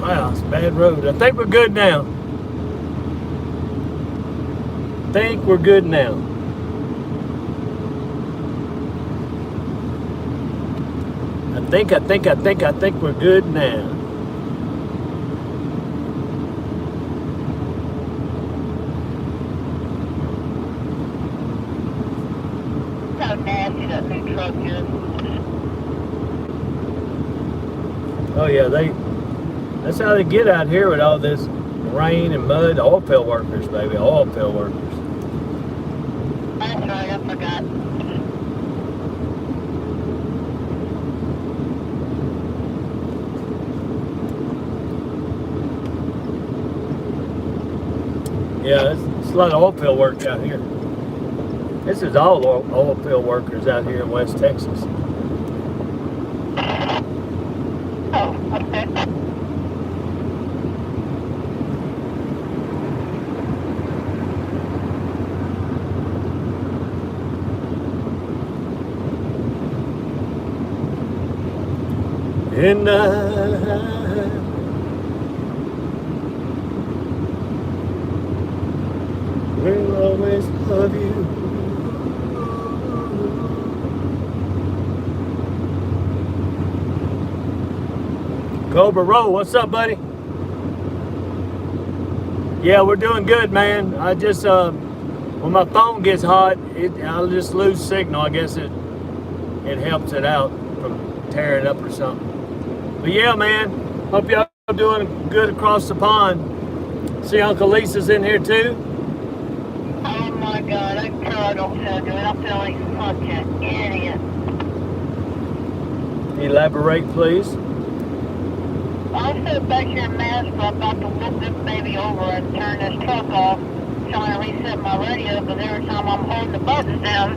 Wow, it's a bad road. I think we're good now. Think we're good now. I think we're good now. How nasty that new truck is. Oh yeah, that's how they get out here with all this rain and mud. Oil field workers, baby, oil field workers. That's right, I forgot. Yeah, it's a lot of oil field work out here. This is all oil field workers out here in West Texas. Oh, okay. And I will always love you. Cobra Roll, what's up, buddy? Yeah, we're doing good, man. I just, when my phone gets hot, I'll just lose signal. I guess it helps it out from tearing up or something. But yeah, man, hope y'all doing good across the pond. See Uncle Lisa's in here too. Oh my God, I sure don't feel good. I feel like such an idiot. Elaborate, please. I'm sitting back here in Nashville, about to flip this baby over and turn this truck off, trying to reset my radio, because every time I'm holding the buttons down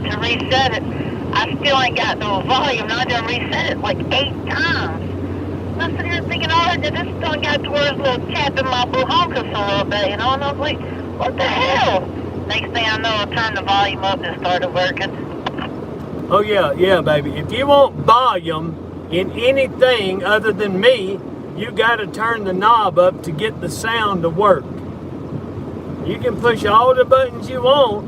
to reset it, I still ain't got no volume, and I done reset it like 8 times. And I'm sitting here thinking, oh, this still got to where this little tap in my blue-honkus a little bit, you know, and I was like, what the hell? Next thing I know, I turned the volume up and it started working. Oh yeah, baby. If you want volume in anything other than me, you got to turn the knob up to get the sound to work. You can push all the buttons you want,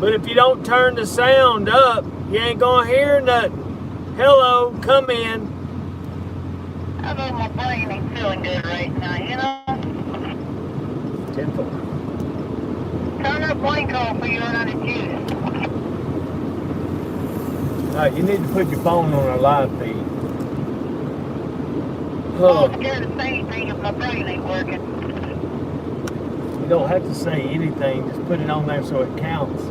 but if you don't turn the sound up, you ain't gonna hear nothing. Hello, come in. I know my brain ain't feeling good right now, you know? 10-4. Turn that blank off for you run out of juice. All right, you need to put your phone on our live feed. Oh, I'm scared to say anything if my brain ain't working. You don't have to say anything, just put it on there so it counts.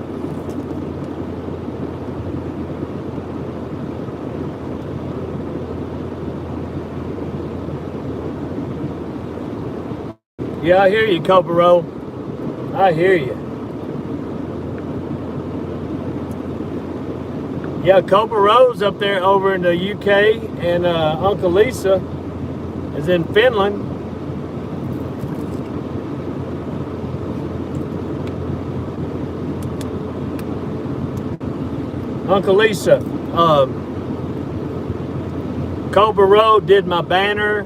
Yeah, I hear you, Cobra Roll. I hear you. Yeah, Cobra Roll's up there over in the UK, and Uncle Lisa is in Finland. Uncle Lisa, Cobra Roll did my banner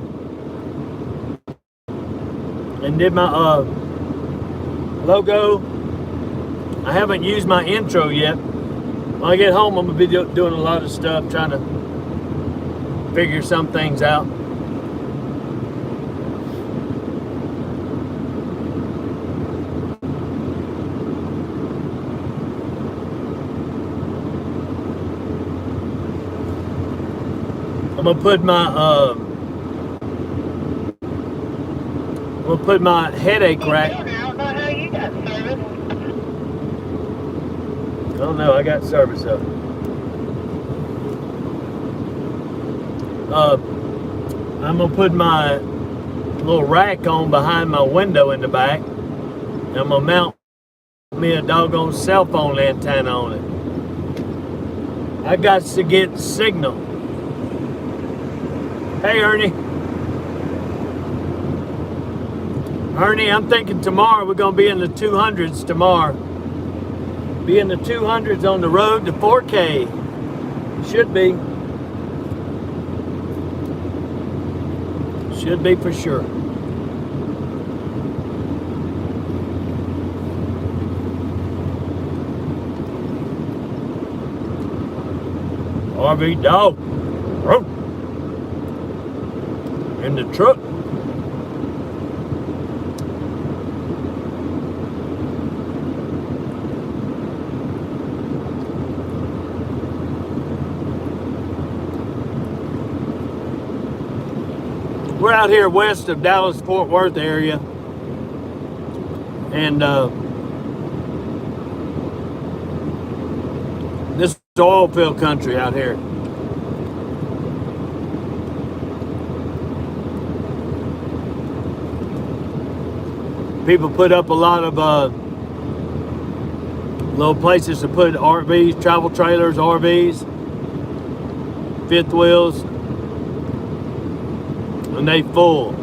and did my logo. I haven't used my intro yet. When I get home, I'm gonna be doing a lot of stuff, trying to figure some things out. I'm gonna put my headache rack. I don't know how you got service. I don't know, I got service up. I'm gonna put my little rack on behind my window in the back. And I'm gonna mount me a doggone cell phone antenna on it. I got to get signal. Hey Ernie. Ernie, I'm thinking tomorrow we're gonna be in the 200s tomorrow. Be in the 200s on the road to 4K. Should be for sure. RV dog. In the truck. We're out here west of Dallas Fort Worth area, and this is oil field country out here. People put up a lot of little places to put RVs, travel trailers, RVs, fifth wheels, and they full.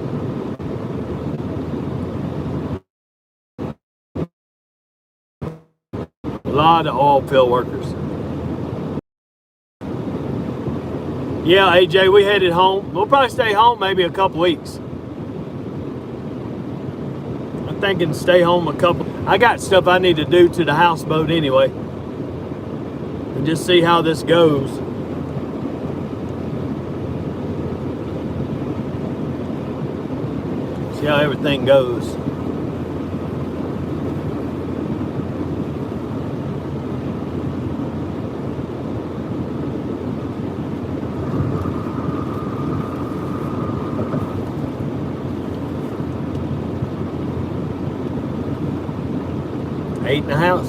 A lot of oil field workers. Yeah, AJ, we headed home. We'll probably stay home maybe a couple weeks. I'm thinking stay home a couple. I got stuff I need to do to the houseboat anyway. And just see how this goes. See how everything goes. Ate in the house.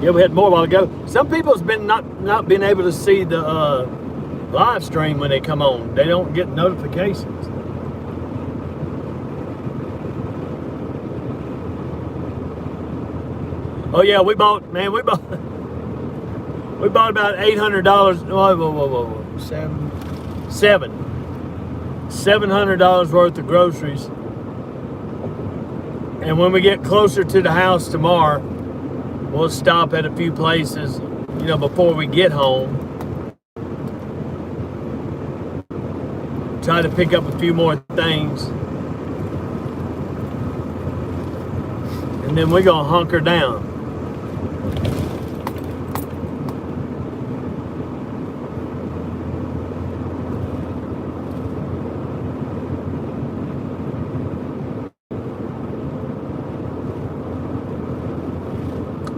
Yeah, we had more a while ago. Some people's been not been able to see the live stream when they come on. They don't get notifications. Oh yeah, we bought about $800. Whoa. $700 worth of groceries. And when we get closer to the house tomorrow, we'll stop at a few places, before we get home. Try to pick up a few more things. And then we're gonna hunker down.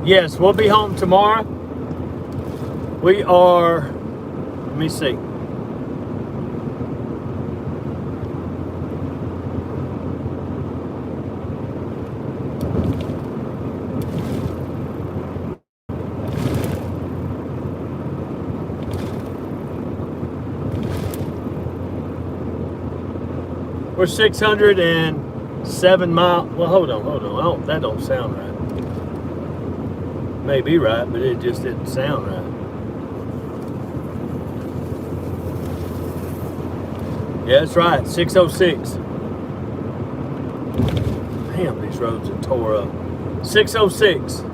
Yes, we'll be home tomorrow. We are, let me see. We're 607 miles. Well, hold on. Oh, that don't sound right. May be right, but it just didn't sound right. Yeah, that's right. 606. Damn, these roads are tore up. 606.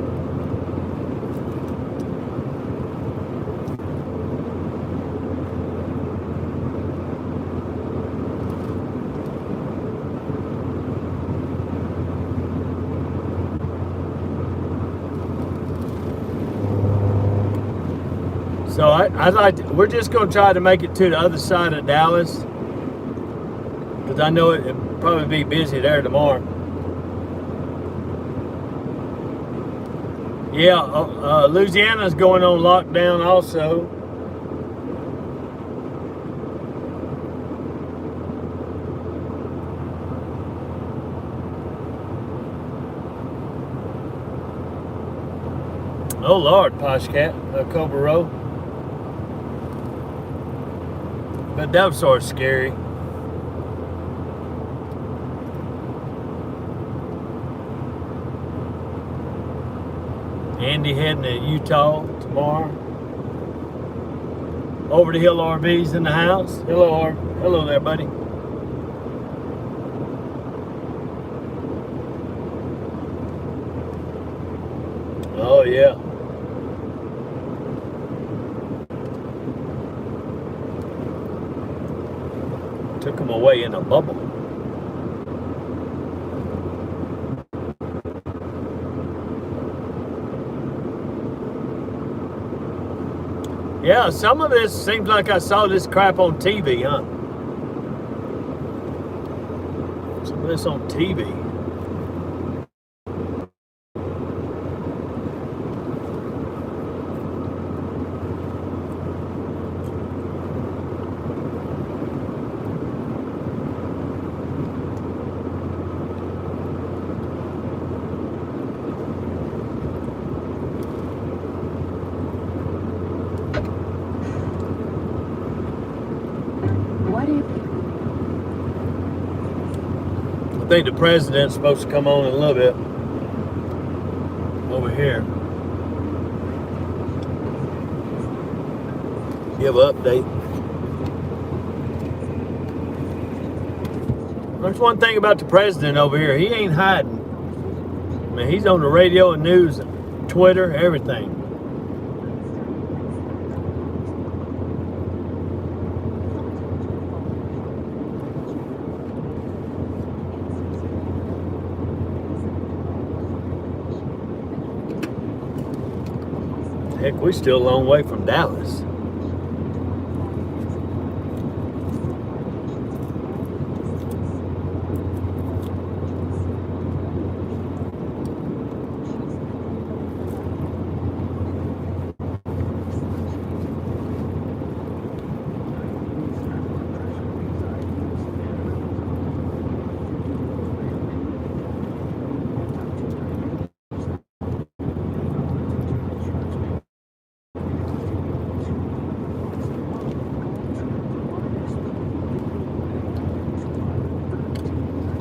So we're just going to try to make it to the other side of Dallas, because I know it'll probably be busy there tomorrow. Yeah, Louisiana's going on lockdown also. Oh Lord, Posh Cat, Cobra Row. But that was sort of scary. Andy heading to Utah tomorrow. Over the Hill RV's in the house. Hello there, buddy. Oh yeah. Took them away in a bubble. Yeah, some of this seems like I saw this crap on TV, huh? Some of this on TV. I think the president's supposed to come on in a little bit. Over here. Give an update. There's one thing about the president over here. He ain't hiding. I mean, he's on the radio and news, Twitter, everything. Heck, we're still a long way from Dallas.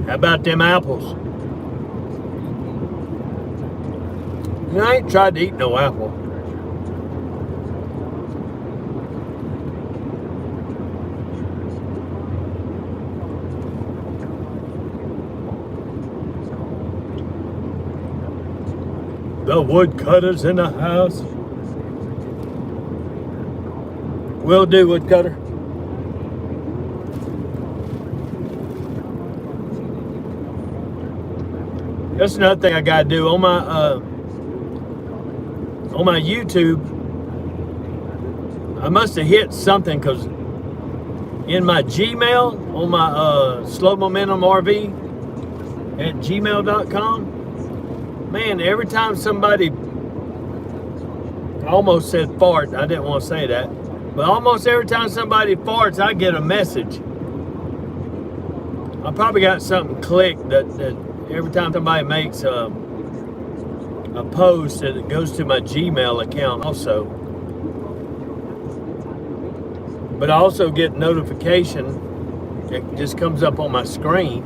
How about them apples? You know, I ain't tried to eat no apple. The woodcutters in the house. Will do, woodcutter. That's another thing I gotta do on my YouTube. I must have hit something because in my Gmail, on my Slow Momentum RV at gmail.com, man, every time somebody, I almost said fart, I didn't want to say that, but almost every time somebody farts, I get a message. I probably got something clicked that every time somebody makes a post, that it goes to my Gmail account also. But I also get notification. It just comes up on my screen.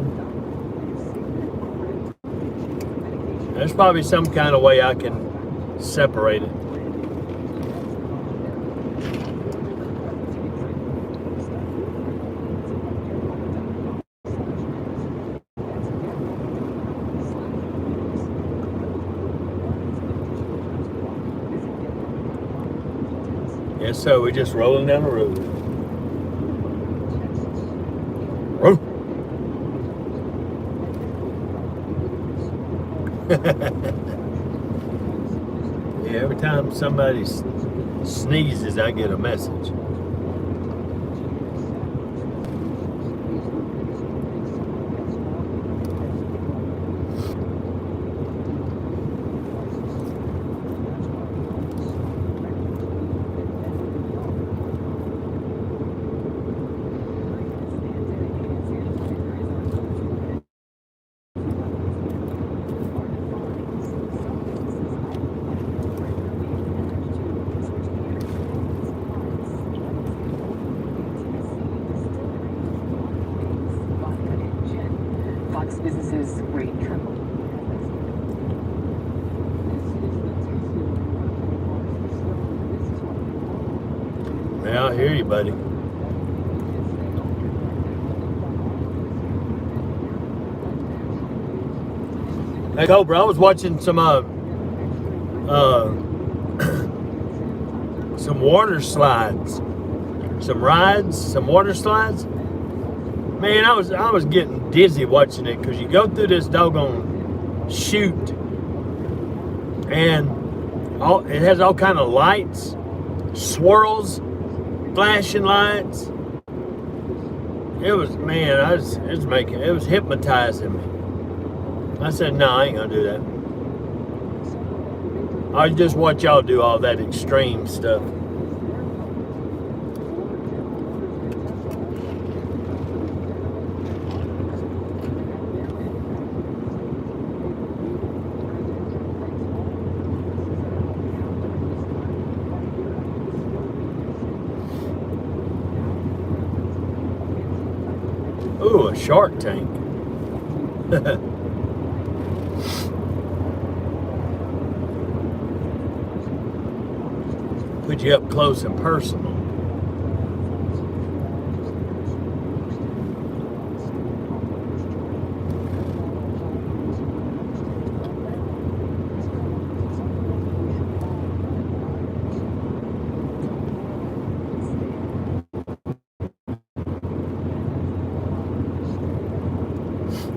There's probably some kind of way I can separate it. Yes, so we're just rolling down the road. Roll. Yeah, every time somebody sneezes, I get a message. Businesses rate triple. Yeah, I hear you, buddy. Hey, Cobra, I was watching some some water slides, some rides, some water slides. Man, I was getting dizzy watching it because you go through this doggone chute, and it has all kind of lights, swirls, flashing lights. It was, man, it was hypnotizing me. I said, no, I ain't gonna do that. I just watch y'all do all that extreme stuff. Ooh, a shark tank. Put you up close and personal.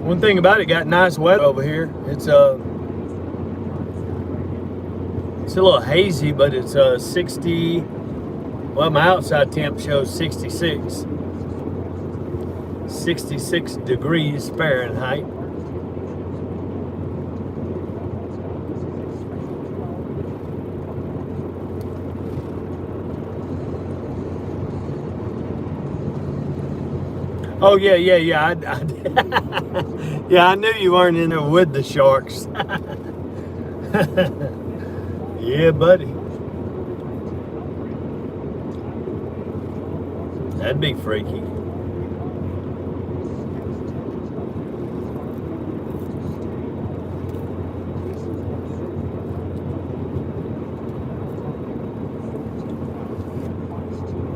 One thing about it, got nice weather over here. It's a little hazy, but it's 60. Well, my outside temp shows 66. 66 degrees Fahrenheit. Oh yeah. Yeah, I knew you weren't in there with the sharks. Yeah, buddy. That'd be freaky.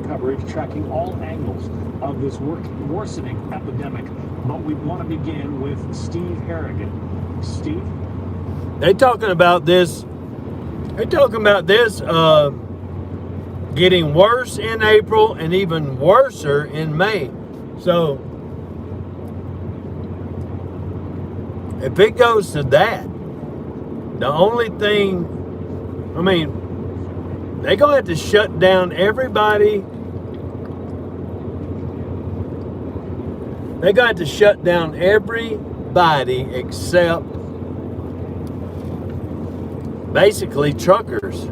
Coverage tracking all angles of this worsening epidemic, but we want to begin with Steve Harrigan. Steve? They're talking about this getting worse in April and even worser in May. So if it goes to that, the only thing, I mean, they're going to have to shut down everybody. They're going to have to shut down everybody except basically truckers.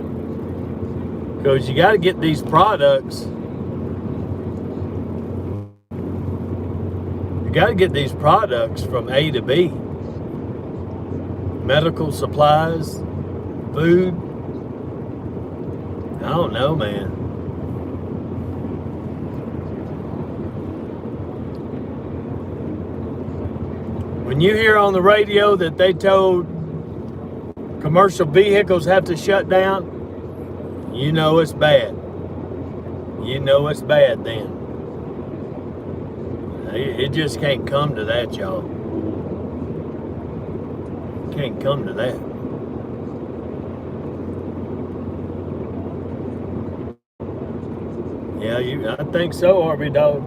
Because you got to get these products. You got to get these products from A to B. Medical supplies, food. I don't know, man. When you hear on the radio that they told commercial vehicles have to shut down, you know it's bad. You know it's bad then. It just can't come to that, y'all. Can't come to that. Yeah, I think so, Arby Dog.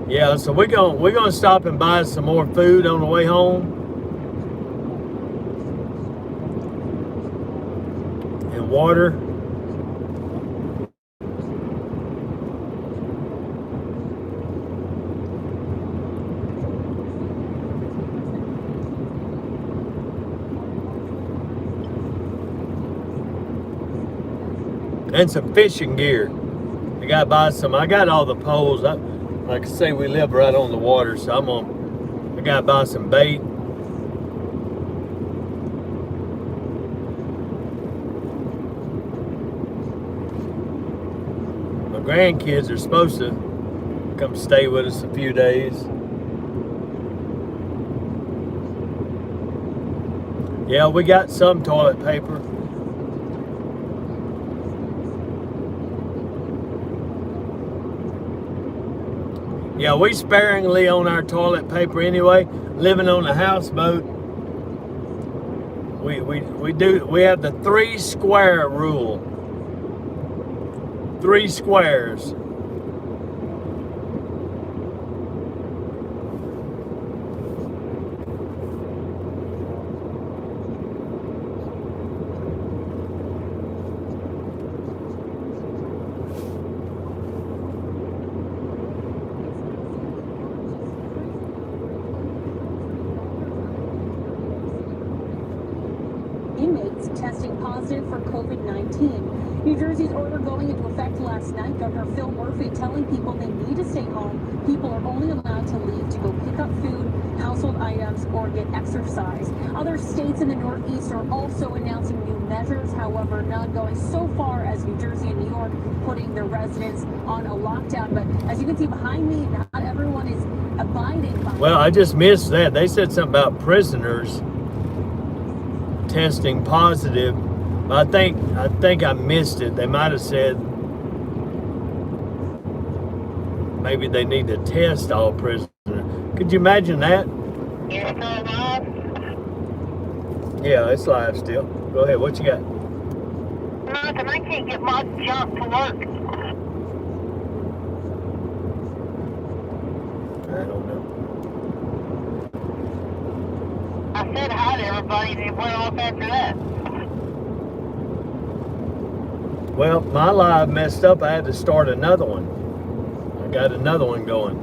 Yeah, so we're gonna stop and buy some more food on the way home, and water. And some fishing gear. I gotta buy some. I got all the poles. Like I say, we live right on the water, so I gotta buy some bait. My grandkids are supposed to come stay with us a few days. Yeah, we got some toilet paper. Yeah, we sparingly on our toilet paper anyway. Living on a houseboat, We have the 3 square rule. 3 squares. Inmates testing positive for COVID-19. New Jersey's order going into effect last night. Governor Phil Murphy telling people they need to stay home. People are only allowed to leave to go pick up food, household items, or get exercise. Other states in the Northeast are also announcing new measures, however, none going so far as New Jersey and New York putting their residents on a lockdown. But as you can see behind me, not everyone is abiding by. Well, I just missed that. They said something about prisoners testing positive. I think I missed it. They might have said maybe they need to test all prisoners. Could you imagine that? You're still alive? Yeah, it's live still. Go ahead. What you got? Nothing. I can't get my junk to work. I don't know. I said hi to everybody and it went off after that. Well, my live messed up. I had to start another one. I got another one going.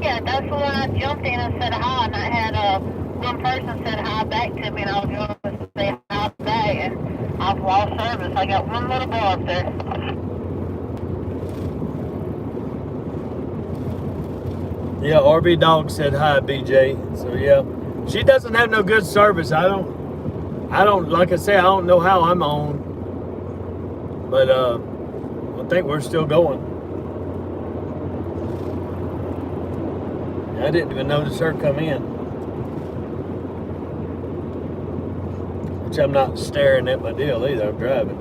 Yeah, that's the one I jumped in and said hi, and I had one person said hi back to me, and I was going to say hi back, and I've lost service. I got one little bar up there. Yeah, RB Dog said hi, BJ. So yeah, she doesn't have no good service. I don't. Like I say, I don't know how I'm on, but I think we're still going. I didn't even notice her come in, which I'm not staring at my deal either. I'm driving.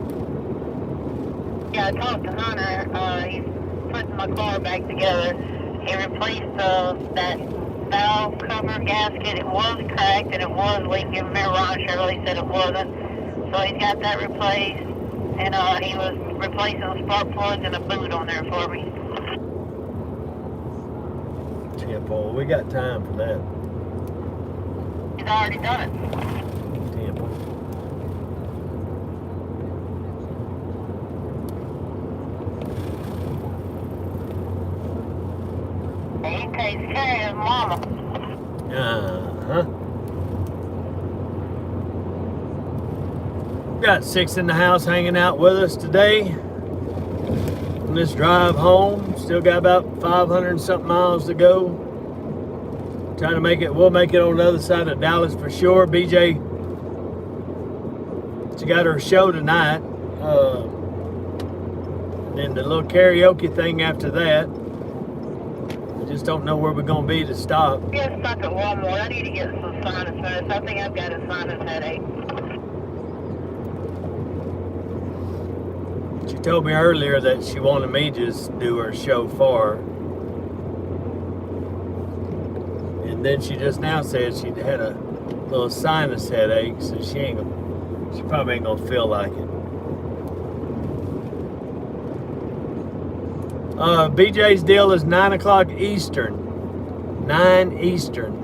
Yeah, I talked to Hunter. He's putting my car back together. He replaced that valve cover gasket. It was cracked and it was leaking. Remember, Ron Shirley said it wasn't. So he's got that replaced. And he was replacing the spark plugs and a boot on there for me. Temple, we got time for that. He's already done it. Temple. He takes care of his mama. Uh-huh. Got 6 in the house hanging out with us today on this drive home. Still got about 500 and something miles to go. Trying to make it, we'll make it on the other side of Dallas for sure. BJ, she got her show tonight. Then the little karaoke thing after that. I just don't know where we're going to be to stop. Get stuck at Walmart. I need to get some sinus meds. I think I've got a sinus headache. She told me earlier that she wanted me to just do her show for her. And then she just now said she had a little sinus headache, so she probably ain't gonna feel like it. BJ's deal is 9 o'clock Eastern. 9 Eastern.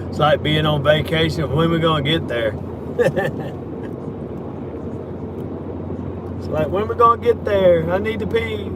It's like being on vacation. When we gonna get there? It's like, when we gonna get there? I need to pee.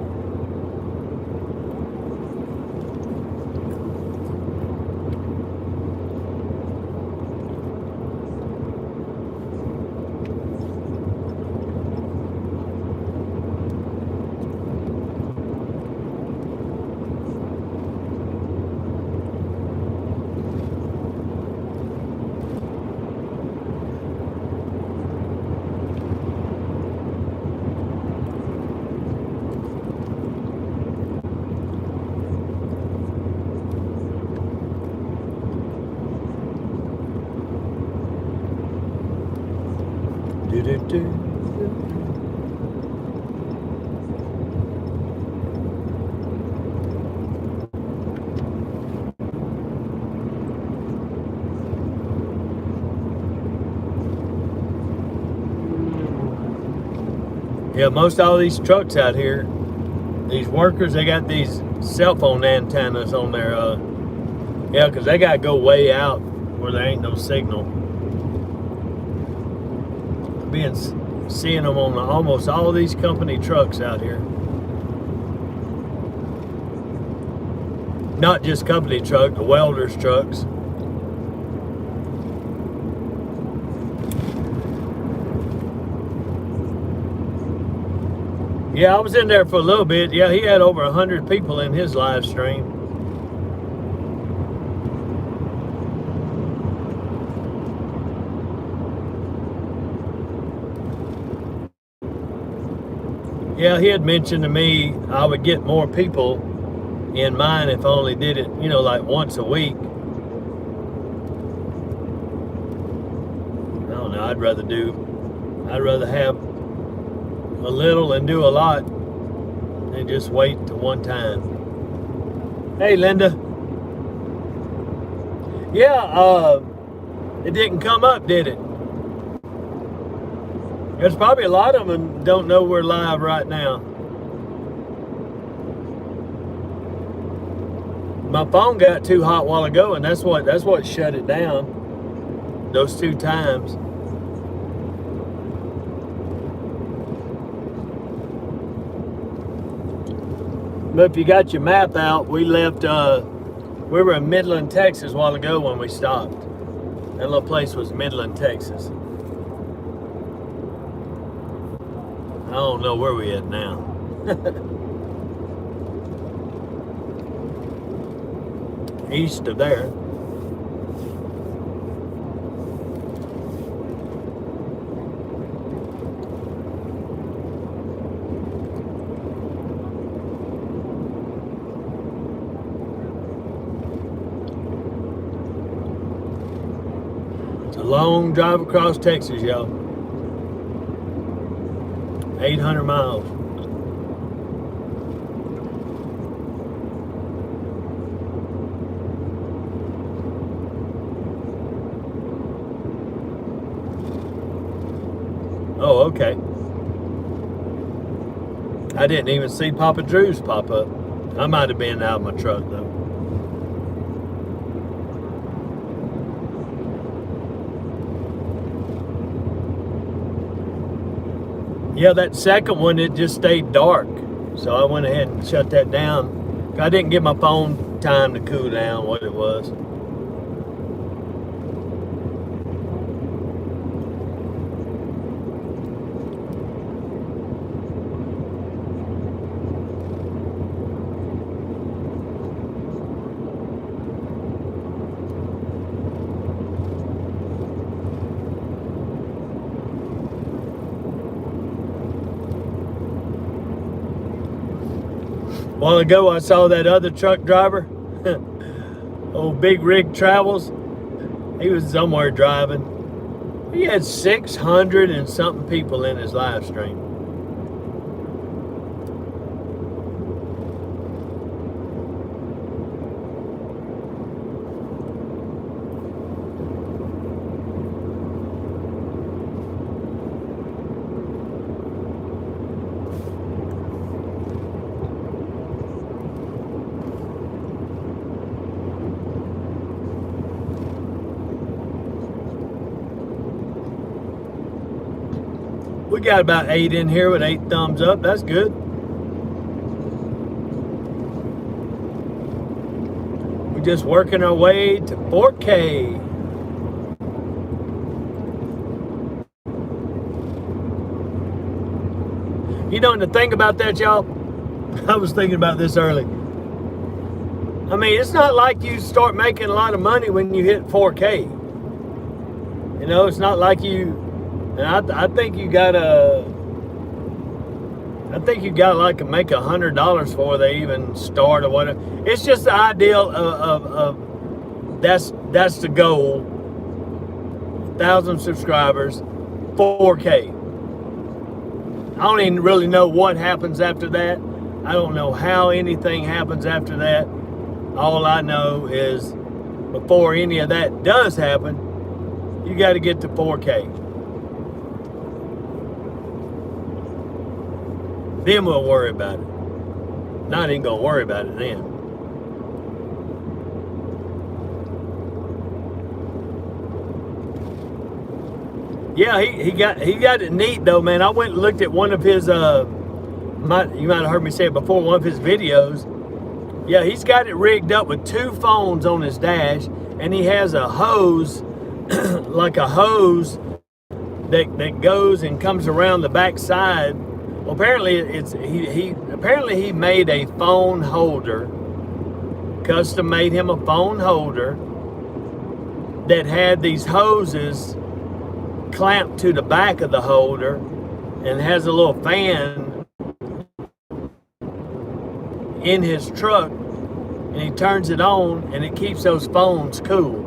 Yeah, most all these trucks out here, these workers, they got these cell phone antennas on their, yeah, because they got to go way out where there ain't no signal. Seeing them on almost all these company trucks out here. Not just company truck, the welders' trucks. Yeah, I was in there for a little bit. Yeah, he had over 100 people in his live stream. Yeah, he had mentioned to me I would get more people in mine if I only did it, you know, like once a week. I don't know, I'd rather have a little and do a lot than just wait to one time. Hey, Linda. Yeah, it didn't come up, did it? There's probably a lot of them don't know we're live right now. My phone got too hot a while ago, and that's what shut it down. Those 2 times. But if you got your map out, we left. We were in Midland, Texas a while ago when we stopped. That little place was Midland, Texas. I don't know where we at now. East of there. It's a long drive across Texas, y'all. 800 miles. Oh, okay. I didn't even see Papa Drew's pop up. I might have been out of my truck though. Yeah, that second one, it just stayed dark. So I went ahead and shut that down. I didn't give my phone time to cool down what it was. A while ago, I saw that other truck driver, old Big Rig Travels. He was somewhere driving. He had 600 and something people in his live stream. We got about 8 in here with 8 thumbs up. That's good. We're just working our way to 4K. You know, the thing about that, y'all, I was thinking about this early. I mean, it's not like you start making a lot of money when you hit 4K. You know, it's not like you... And I think you gotta like make $100 before they even start or whatever. It's just the ideal of that's the goal. 1,000 subscribers, 4K. I don't even really know what happens after that. I don't know how anything happens after that. All I know is before any of that does happen, you got to get to 4K. Then we'll worry about it. Not even gonna worry about it then. Yeah, he got it neat though, man. I went and looked at one of his you might have heard me say it before, one of his videos. Yeah, he's got it rigged up with 2 phones on his dash, and he has a hose, like a hose that goes and comes around the back side. Well, apparently he made a phone holder, custom made him a phone holder that had these hoses clamped to the back of the holder and has a little fan in his truck, and he turns it on and it keeps those phones cool.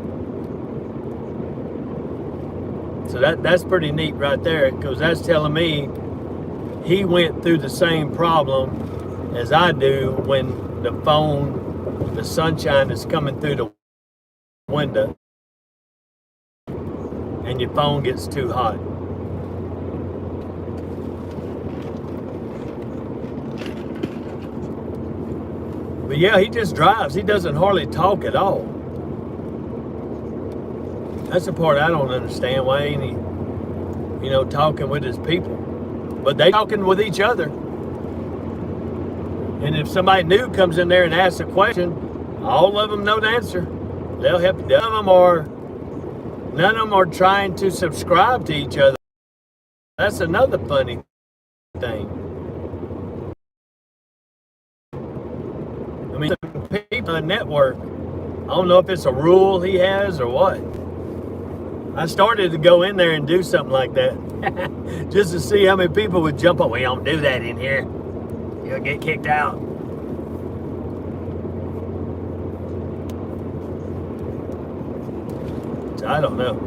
So that's pretty neat right there, because that's telling me he went through the same problem as I do when the sunshine is coming through the window and your phone gets too hot. But yeah, he just drives. He doesn't hardly talk at all. That's the part I don't understand. Why ain't he, talking with his people? But they talking with each other. And if somebody new comes in there and asks a question, all of them know the answer. They'll help you. None of them are trying to subscribe to each other. That's another funny thing. I mean, the people on the network, I don't know if it's a rule he has or what. I started to go in there and do something like that just to see how many people would jump on. We don't do that in here. You'll get kicked out. So I don't know.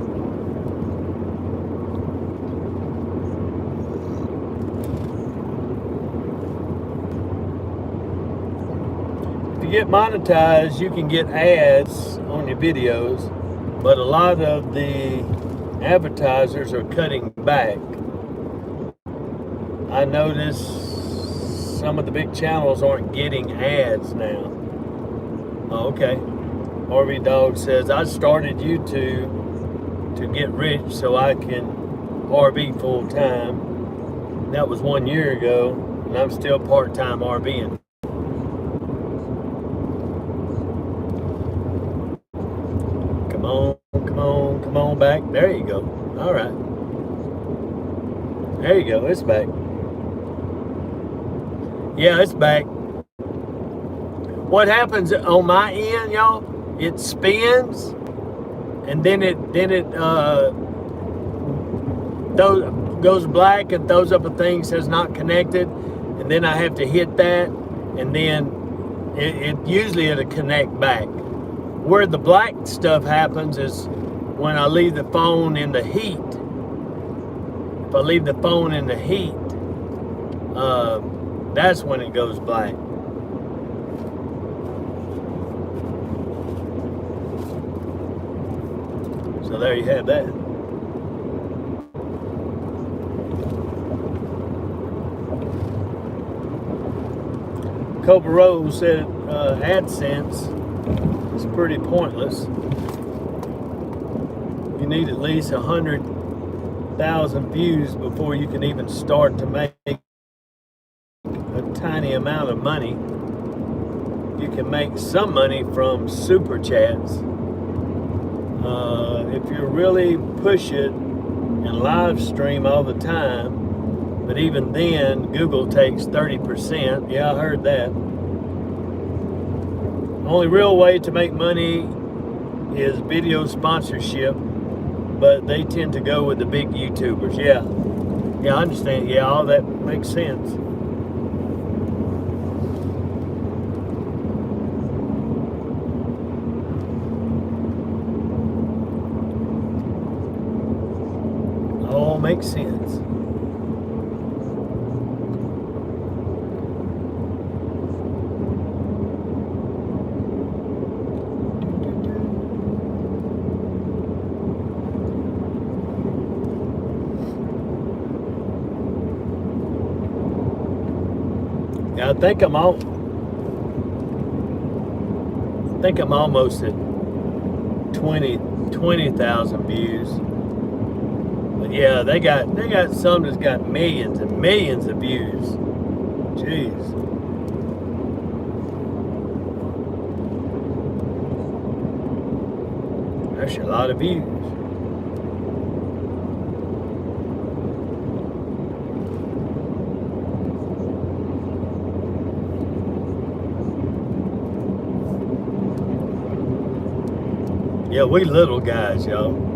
If you get monetized, you can get ads on your videos, but a lot of the advertisers are cutting back. I noticed some of the big channels aren't getting ads now. Oh, okay. RV Dog says, I started YouTube to get rich so I can RV full time. That was 1 year ago, and I'm still part-time RVing. Come on back. There you go. All right. There you go. It's back. Yeah, it's back. What happens on my end, y'all? It spins, and then it goes black and throws up a thing says not connected, and then I have to hit that, and then usually it'll connect back. Where the black stuff happens is when I leave the phone in the heat. If I leave the phone in the heat, that's when it goes black. So there you have that. Cobra Rose said AdSense is pretty pointless. You need at least 100,000 views before you can even start to make a tiny amount of money. You can make some money from super chats. If you really push it and live stream all the time, but even then, Google takes 30%. Yeah, I heard that. Only real way to make money is video sponsorship, but they tend to go with the big YouTubers. Yeah, I understand. Yeah, all that makes sense. All makes sense. think I'm almost at 20,000 views. But yeah, they got some that's got millions and millions of views. Jeez. That's a lot of views. Yeah, we little guys, y'all.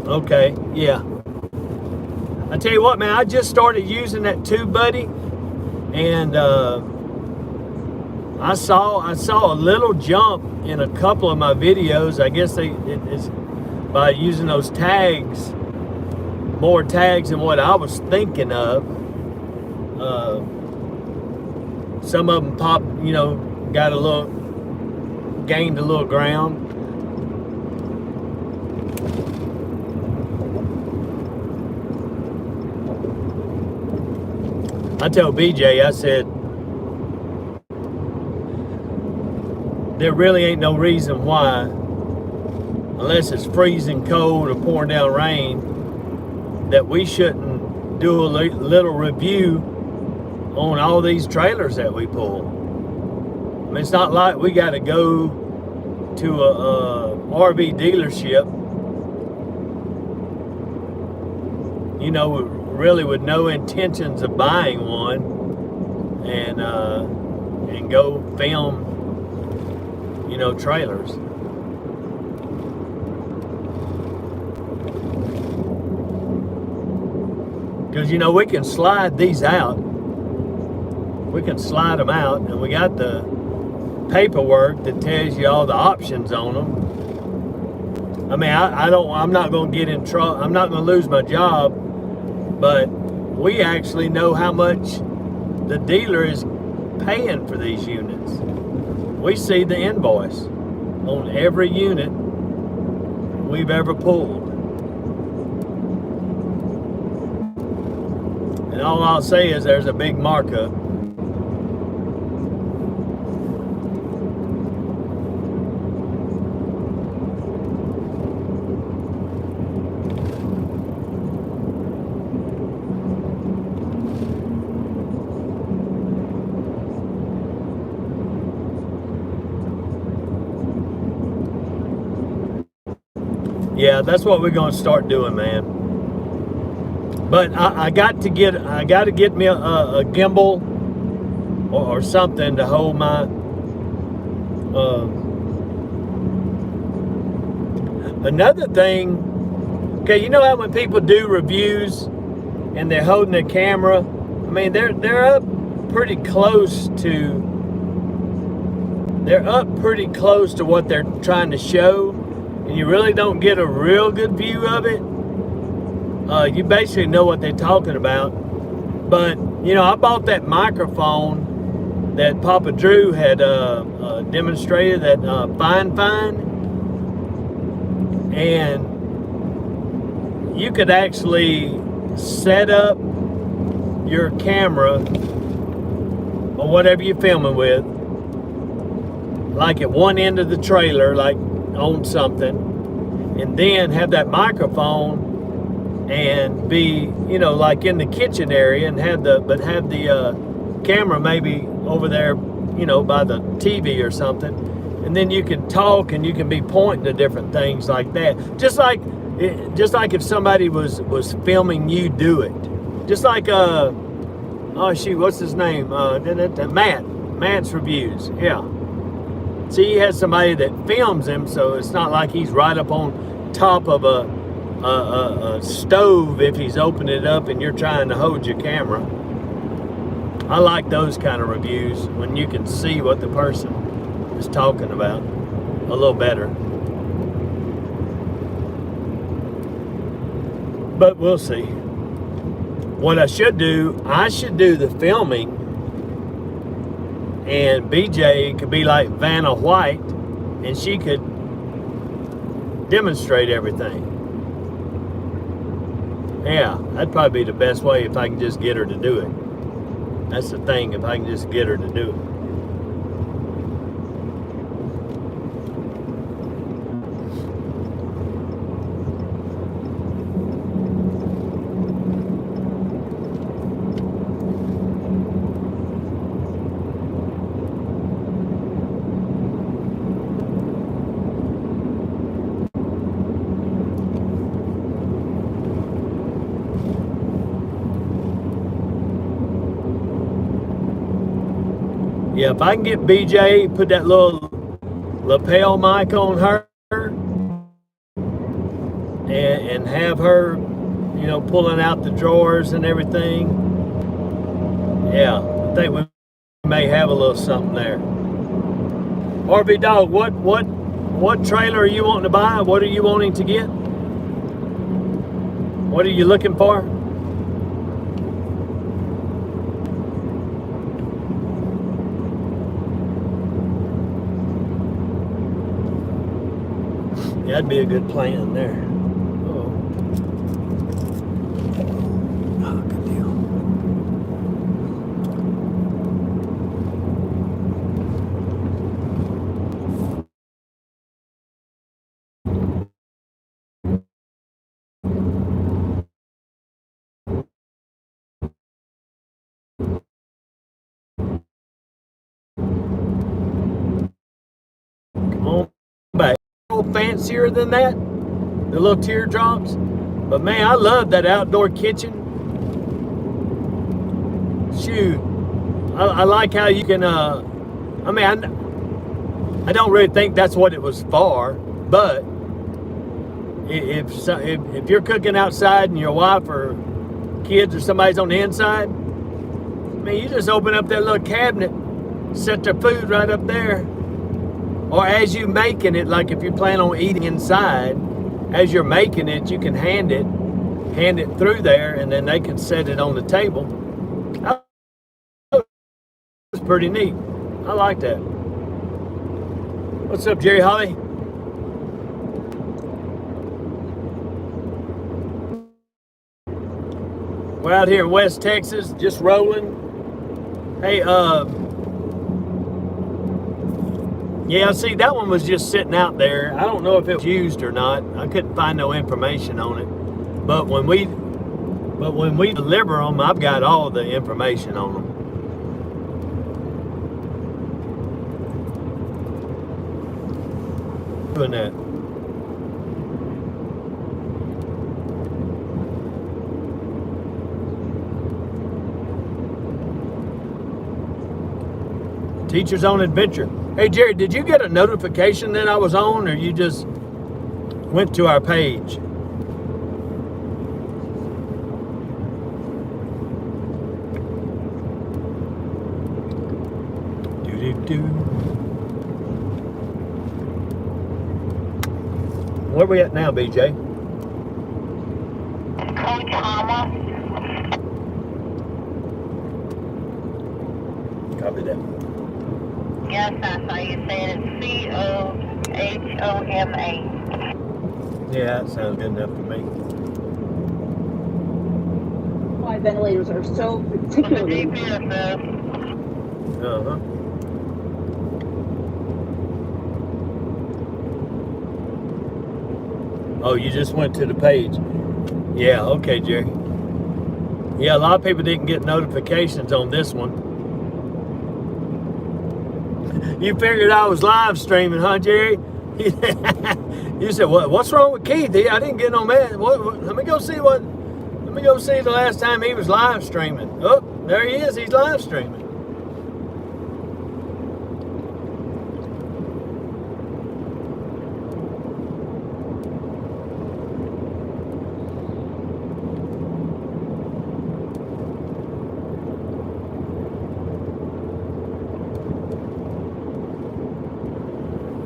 Okay, yeah. I tell you what, man, I just started using that TubeBuddy, and I saw a little jump in a couple of my videos. I guess it's by using those tags, more tags than what I was thinking of. Some of them popped, gained a little ground. I told BJ, I said, there really ain't no reason why, unless it's freezing cold or pouring down rain, that we shouldn't do a little review on all these trailers that we pull. I mean, it's not like we got to go to a RV dealership, really with no intentions of buying one, and go film, trailers. Because we can slide these out. We can slide them out, and we got the paperwork that tells you all the options on them. I mean, I'm not going to get in trouble. I'm not going to lose my job. But we actually know how much the dealer is paying for these units. We see the invoice on every unit we've ever pulled. And all I'll say is there's a big markup. Yeah, that's what we're going to start doing, man. But I got to get me a gimbal or something to hold my another thing. Okay, you know how when people do reviews and they're holding a camera, I mean they're up pretty close to what they're trying to show, and you really don't get a real good view of it. You basically know what they're talking about. But I bought that microphone that Papa Drew had demonstrated, that Fine, and you could actually set up your camera or whatever you're filming with, like at one end of the trailer, like on something, and then have that microphone and be, like in the kitchen area, and have the camera maybe over there, by the TV or something, and then you can talk and you can be pointing to different things like that. Just like if somebody was filming you do it. Just like what's his name? Matt's Reviews. Yeah. See, he has somebody that films him, so it's not like he's right up on top of a stove if he's opening it up and you're trying to hold your camera. I like those kind of reviews when you can see what the person is talking about a little better. But we'll see. What I should do the filming, and BJ could be like Vanna White, and she could demonstrate everything. Yeah, that'd probably be the best way if I can just get her to do it. That's the thing, if I can just get her to do it. Yeah, if I can get BJ, put that little lapel mic on her and have her, you know, pulling out the drawers and everything. Yeah, I think we may have a little something there. RV Dog, what trailer are you wanting to buy? What are you wanting to get? What are you looking for? That'd be a good plan there. Oh, good deal. Come on back. Fancier than that, the little teardrops, but man, I love that outdoor kitchen. Shoot, I like how you can I don't really think that's what it was for, but if you're cooking outside and your wife or kids or somebody's on the inside, man, you just open up that little cabinet, set their food right up there. Or as you making it, like if you plan on eating inside, as you're making it, you can hand it through there, and then they can set it on the table. That was pretty neat. I like that. What's up, Jerry Holly? We're out here in West Texas, just rolling. Hey, yeah, see, that one was just sitting out there. I don't know if it was used or not. I couldn't find no information on it. But when we deliver them, I've got all the information on them. Doing that. Teachers on Adventure. Hey, Jerry, did you get a notification that I was on, or you just went to our page? Do-do-do. Where we at now, BJ? Coach Hama. Copy that. Yes, that's how you say it. It's COHOMA. Yeah, that sounds good enough for me. Why ventilators are so What the particularly GPS says. Uh-huh. Oh, you just went to the page. Yeah, okay, Jerry. Yeah, a lot of people didn't get notifications on this one. You figured I was live streaming, huh, Jerry? You said, what's wrong with Keith? I didn't get no man. Let me go see the last time he was live streaming. Oh, there he is. He's live streaming.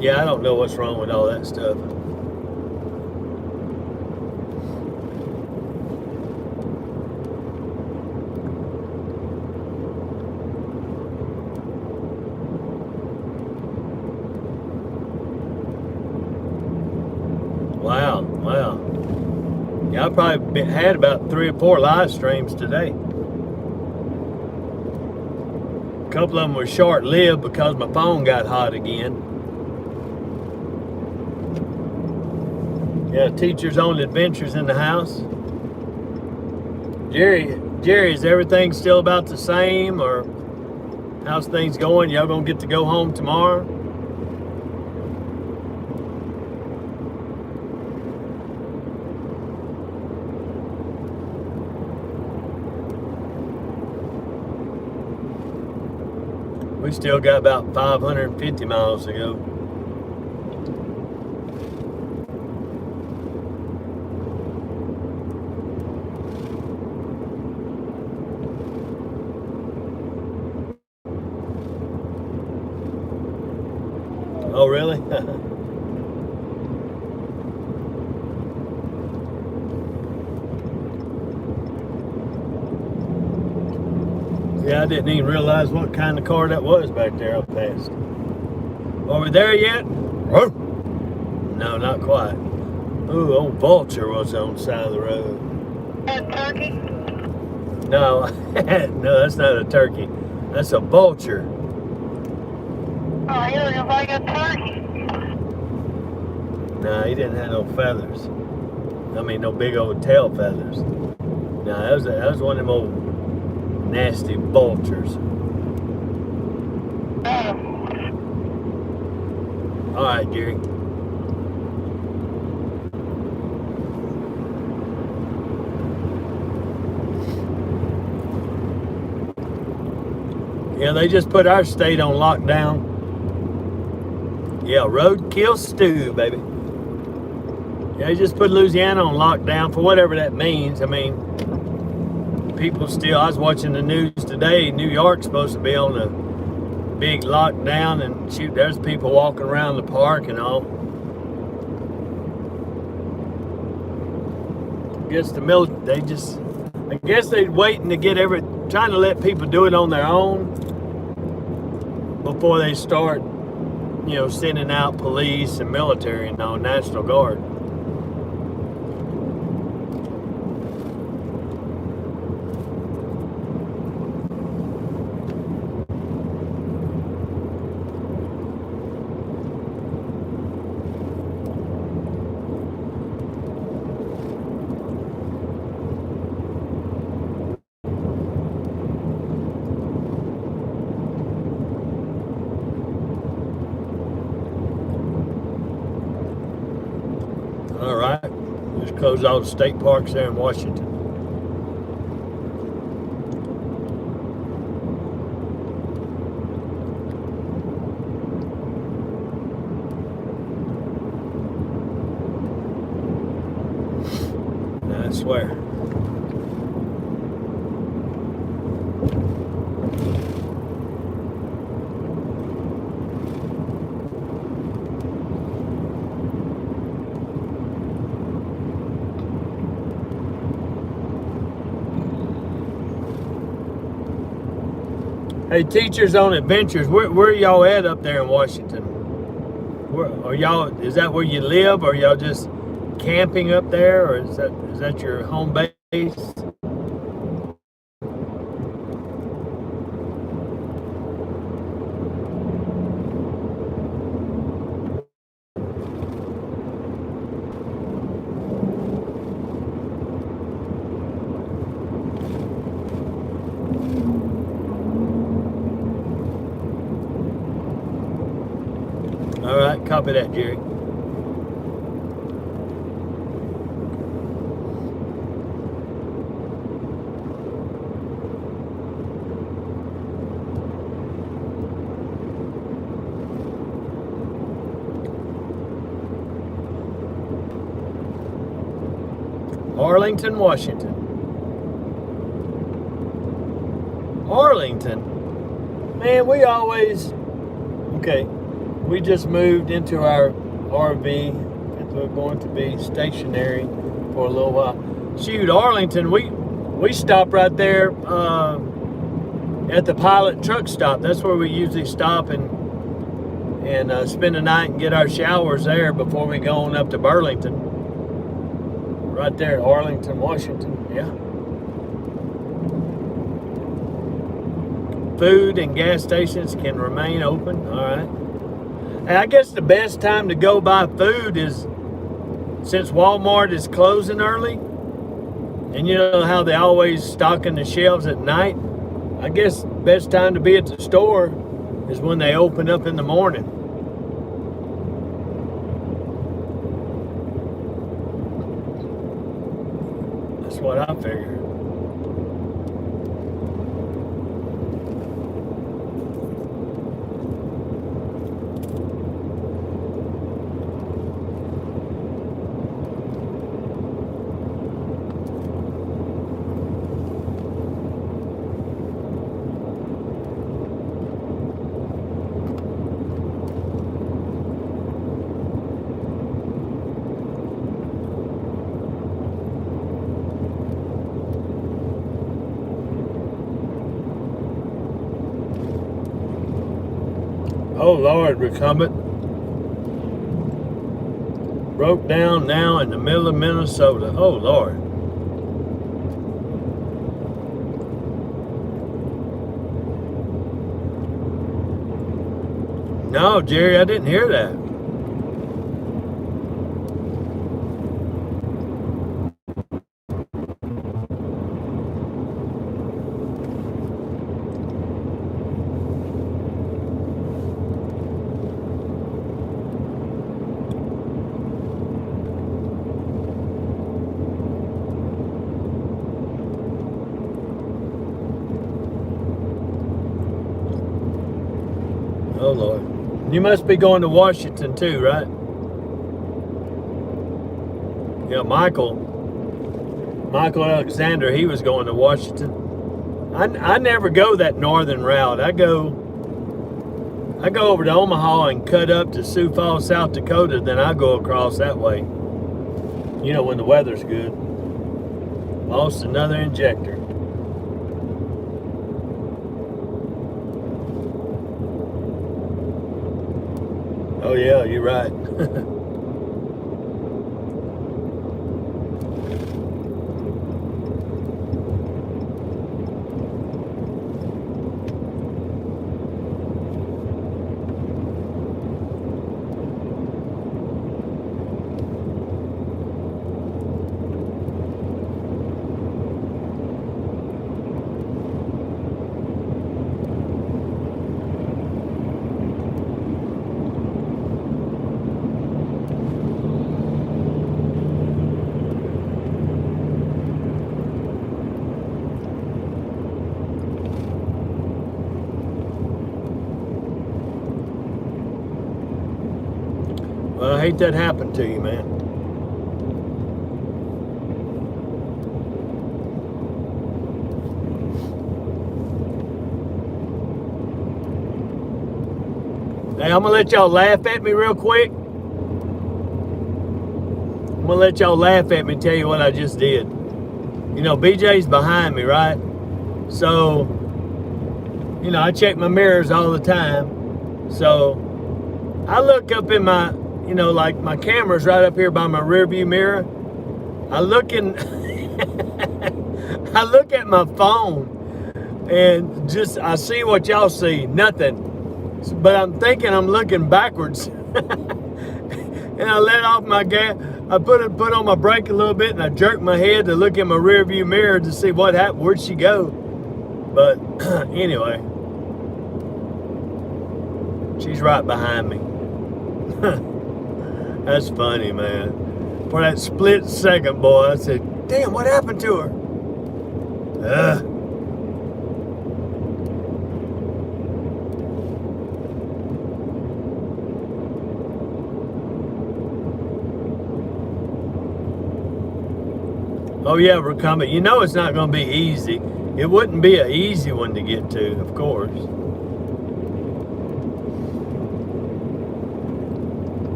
Yeah, I don't know what's wrong with all that stuff. Wow, wow. Yeah, I probably had about 3 or 4 live streams today. A couple of them were short-lived because my phone got hot again. Yeah, Teachers on Adventures in the house. Jerry, is everything still about the same, or how's things going? Y'all gonna get to go home tomorrow? We still got about 550 miles to go. Oh, really? Yeah, I didn't even realize what kind of car that was back there up past. Are we there yet? No, not quite. Ooh, old Vulture was on the side of the road. A turkey? No, no, that's not a turkey. That's a vulture. Oh, he looks like a turkey. No, he didn't have no feathers. I mean, no big old tail feathers. No, that was one of them old nasty vultures. All right, Gary. Yeah, they just put our state on lockdown. Yeah, roadkill stew, baby. Yeah, they just put Louisiana on lockdown for whatever that means. I mean, people still, I was watching the news today, New York's supposed to be on a big lockdown, and shoot, there's people walking around the park and all. I guess I guess they're waiting to get trying to let people do it on their own before they start, sending out police and military and all, National Guard. All right, just close all the state parks there in Washington. I swear. Hey, Teachers on Adventures, where are y'all at up there in Washington? Is that where you live, or are y'all just camping up there, or is that your home base? All right, copy that, Jerry. Arlington, Washington. Arlington? Man, we we just moved into our RV. We're going to be stationary for a little while. Shoot, Arlington, we stop right there at the Pilot truck stop. That's where we usually stop and spend the night and get our showers there before we go on up to Burlington. Right there in Arlington, Washington. Yeah. Food and gas stations can remain open. All right. And I guess the best time to go buy food is, since Walmart is closing early, and you know how they always stocking the shelves at night, I guess best time to be at the store is when they open up in the morning. That's what I figure. Oh Lord, recumbent. Broke down now in the middle of Minnesota. Oh Lord. No, Jerry, I didn't hear that. Oh Lord. You must be going to Washington too, right? Yeah, Michael Alexander, he was going to Washington. I never go that northern route. I go over to Omaha and cut up to Sioux Falls, South Dakota, then I go across that way. You know, when the weather's good. Lost another injector. Oh yeah, you're right. Well, I hate that happened to you, man. Hey, I'm gonna let y'all laugh at me real quick. I'm gonna let y'all laugh at me and tell you what I just did. You know, BJ's behind me, right? So, you know, I check my mirrors all the time. So, I look up in my, you know, like my camera's right up here by my rear view mirror. I look in, I look at my phone and just, I see what y'all see, nothing. But I'm thinking I'm looking backwards. And I let off my gas. I put on my brake a little bit and I jerked my head to look in my rear view mirror to see what happened, where'd she go? But anyway, she's right behind me. That's funny, man. For that split second, boy, I said, damn, what happened to her? Oh yeah, recumbent. You know it's not going to be easy. It wouldn't be an easy one to get to, of course.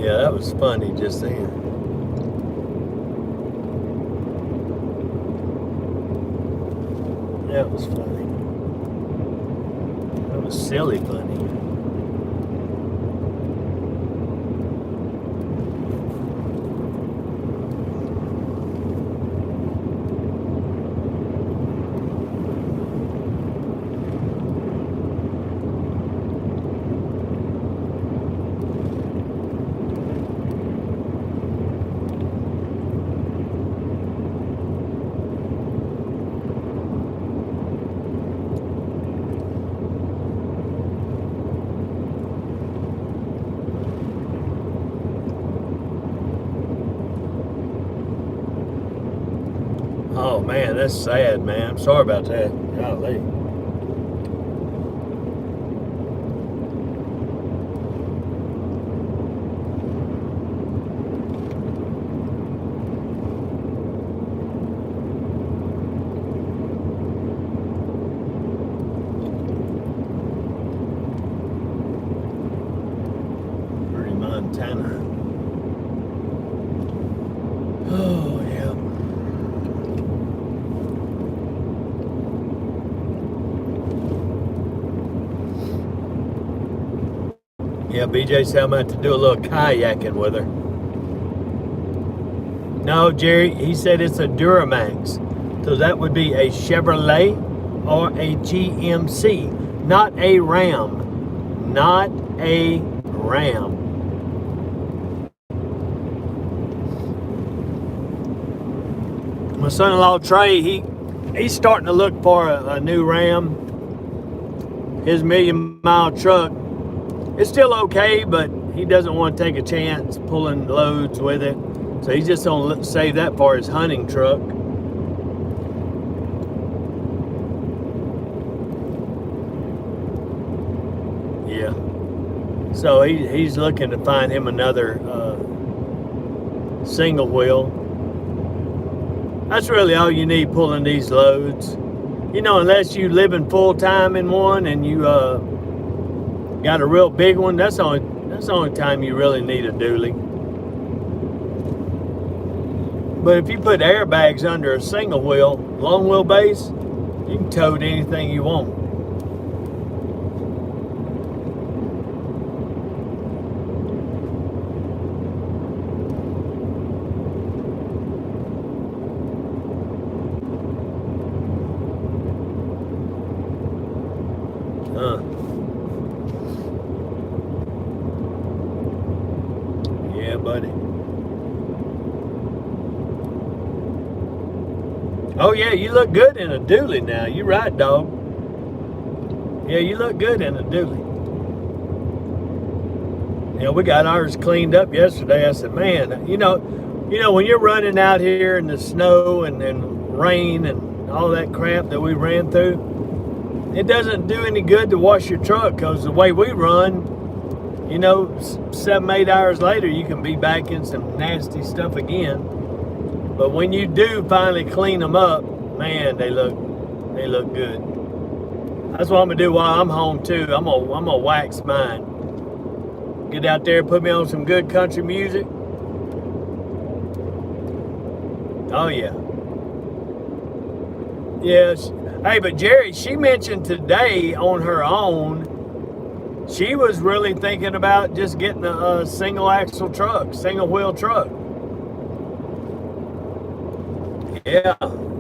Yeah, that was funny just then. That was funny. That was silly funny. Oh man, that's sad, man. I'm sorry about that. Golly. Pretty Montana. Oh yeah. Yeah, BJ said I'm going to have to do a little kayaking with her. No, Jerry, he said it's a Duramax. So that would be a Chevrolet or a GMC, not a Ram. Not a Ram. My son-in-law Trey, he's starting to look for a new Ram. His million-mile truck. It's still okay, but he doesn't want to take a chance pulling loads with it. So he's just going to save that for his hunting truck. Yeah. So he's looking to find him another single wheel. That's really all you need pulling these loads. You know, unless you living full time in one and you got a real big one, that's the only time you really need a dually. But if you put airbags under a single wheel, long wheelbase, you can tote anything you want. Yeah, buddy. Oh yeah, you look good in a dually now. You're right, dog. Yeah, you look good in a dually. You know, we got ours cleaned up yesterday. I said, man, you know, when you're running out here in the snow and rain and all that crap that we ran through, it doesn't do any good to wash your truck, because the way we run, you know, 7-8 hours later, you can be back in some nasty stuff again. But when you do finally clean them up, man, they look good. That's what I'm gonna do while I'm home too. I'm gonna wax mine. Get out there, put me on some good country music. Oh yeah. Yes. Hey, but Jerry, she mentioned today on her own, she was really thinking about just getting a single axle truck, single wheel truck. Yeah,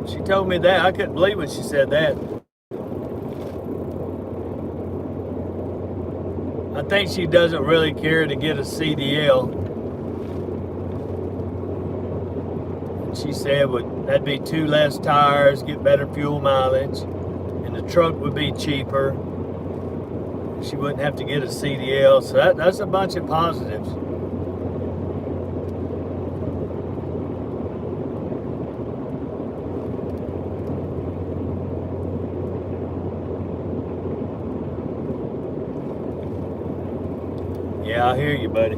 she told me that. I couldn't believe when she said that. I think she doesn't really care to get a CDL. She said that'd be 2 less tires, get better fuel mileage, and the truck would be cheaper. She wouldn't have to get a CDL, so that's a bunch of positives. Yeah, I hear you, buddy.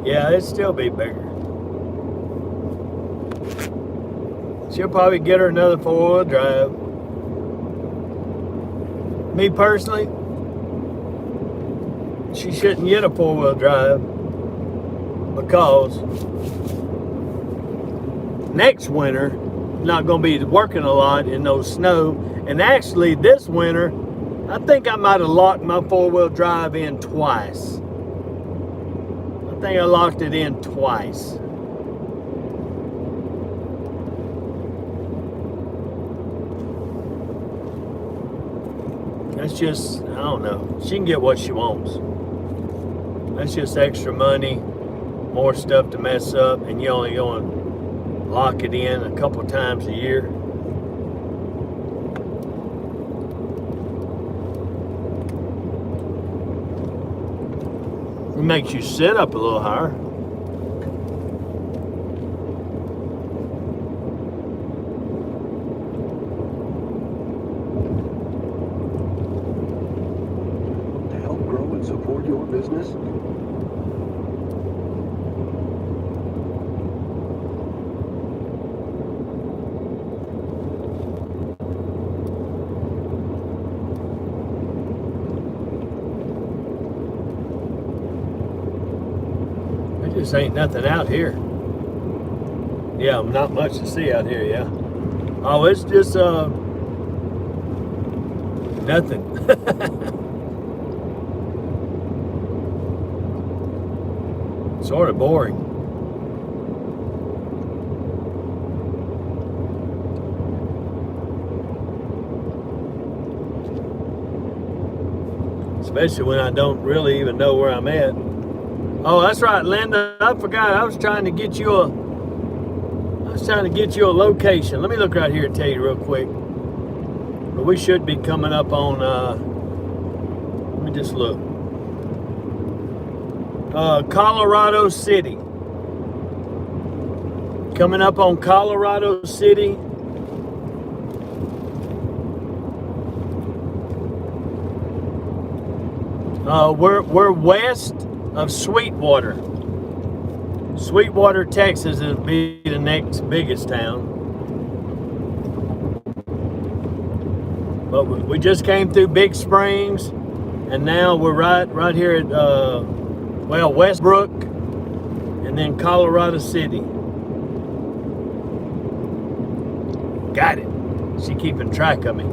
Yeah, it'd still be bigger. She'll probably get her another 4-wheel drive. Me personally, she shouldn't get a 4-wheel drive because next winter, not going to be working a lot in no snow. And actually, this winter, I think I might have locked my 4-wheel drive in twice. I think I locked it in twice. That's just, I don't know. She can get what she wants. That's just extra money, more stuff to mess up, and you're only going to lock it in a couple times a year. It makes you sit up a little higher. To help grow and support your business, There just ain't nothing out here. Yeah, not much to see out here, yeah. Oh, it's just nothing. Sort of boring. Especially when I don't really even know where I'm at. Oh, that's right, Linda. I forgot. I was trying to get you a location. Let me look right here and tell you real quick. But we should be coming up on. Let me just look. Colorado City. Coming up on Colorado City. We're west of Sweetwater. Sweetwater, Texas will be the next biggest town. But we just came through Big Springs, and now we're right here at Westbrook, and then Colorado City. Got it. She keeping track of me.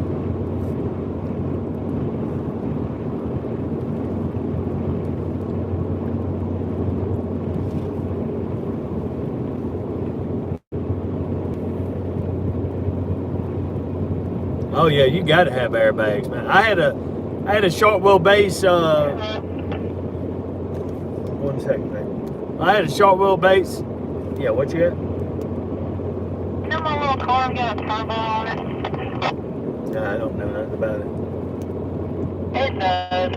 Oh yeah, you gotta have airbags, man. I had a short wheelbase. One second, man. I had a short wheelbase. Yeah, what you got? You know my little car got a turbo on it? Nah, I don't know nothing about it. It does.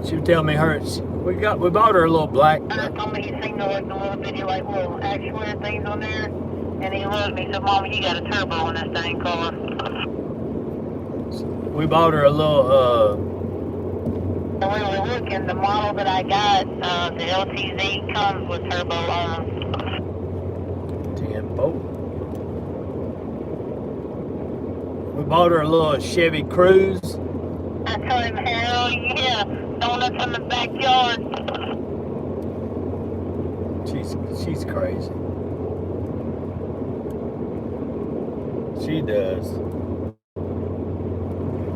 She would tell me hers. We bought her a little black. And told me he seen the little video, like little actuator things on there. And he looked at me and said, Mama, you got a turbo on this dang car. We bought her a little, And we were looking, the model that I got, the LTZ comes with turbo on. Tempo. We bought her a little Chevy Cruze. I told him, hell yeah, donuts in the backyard. She's crazy. She does.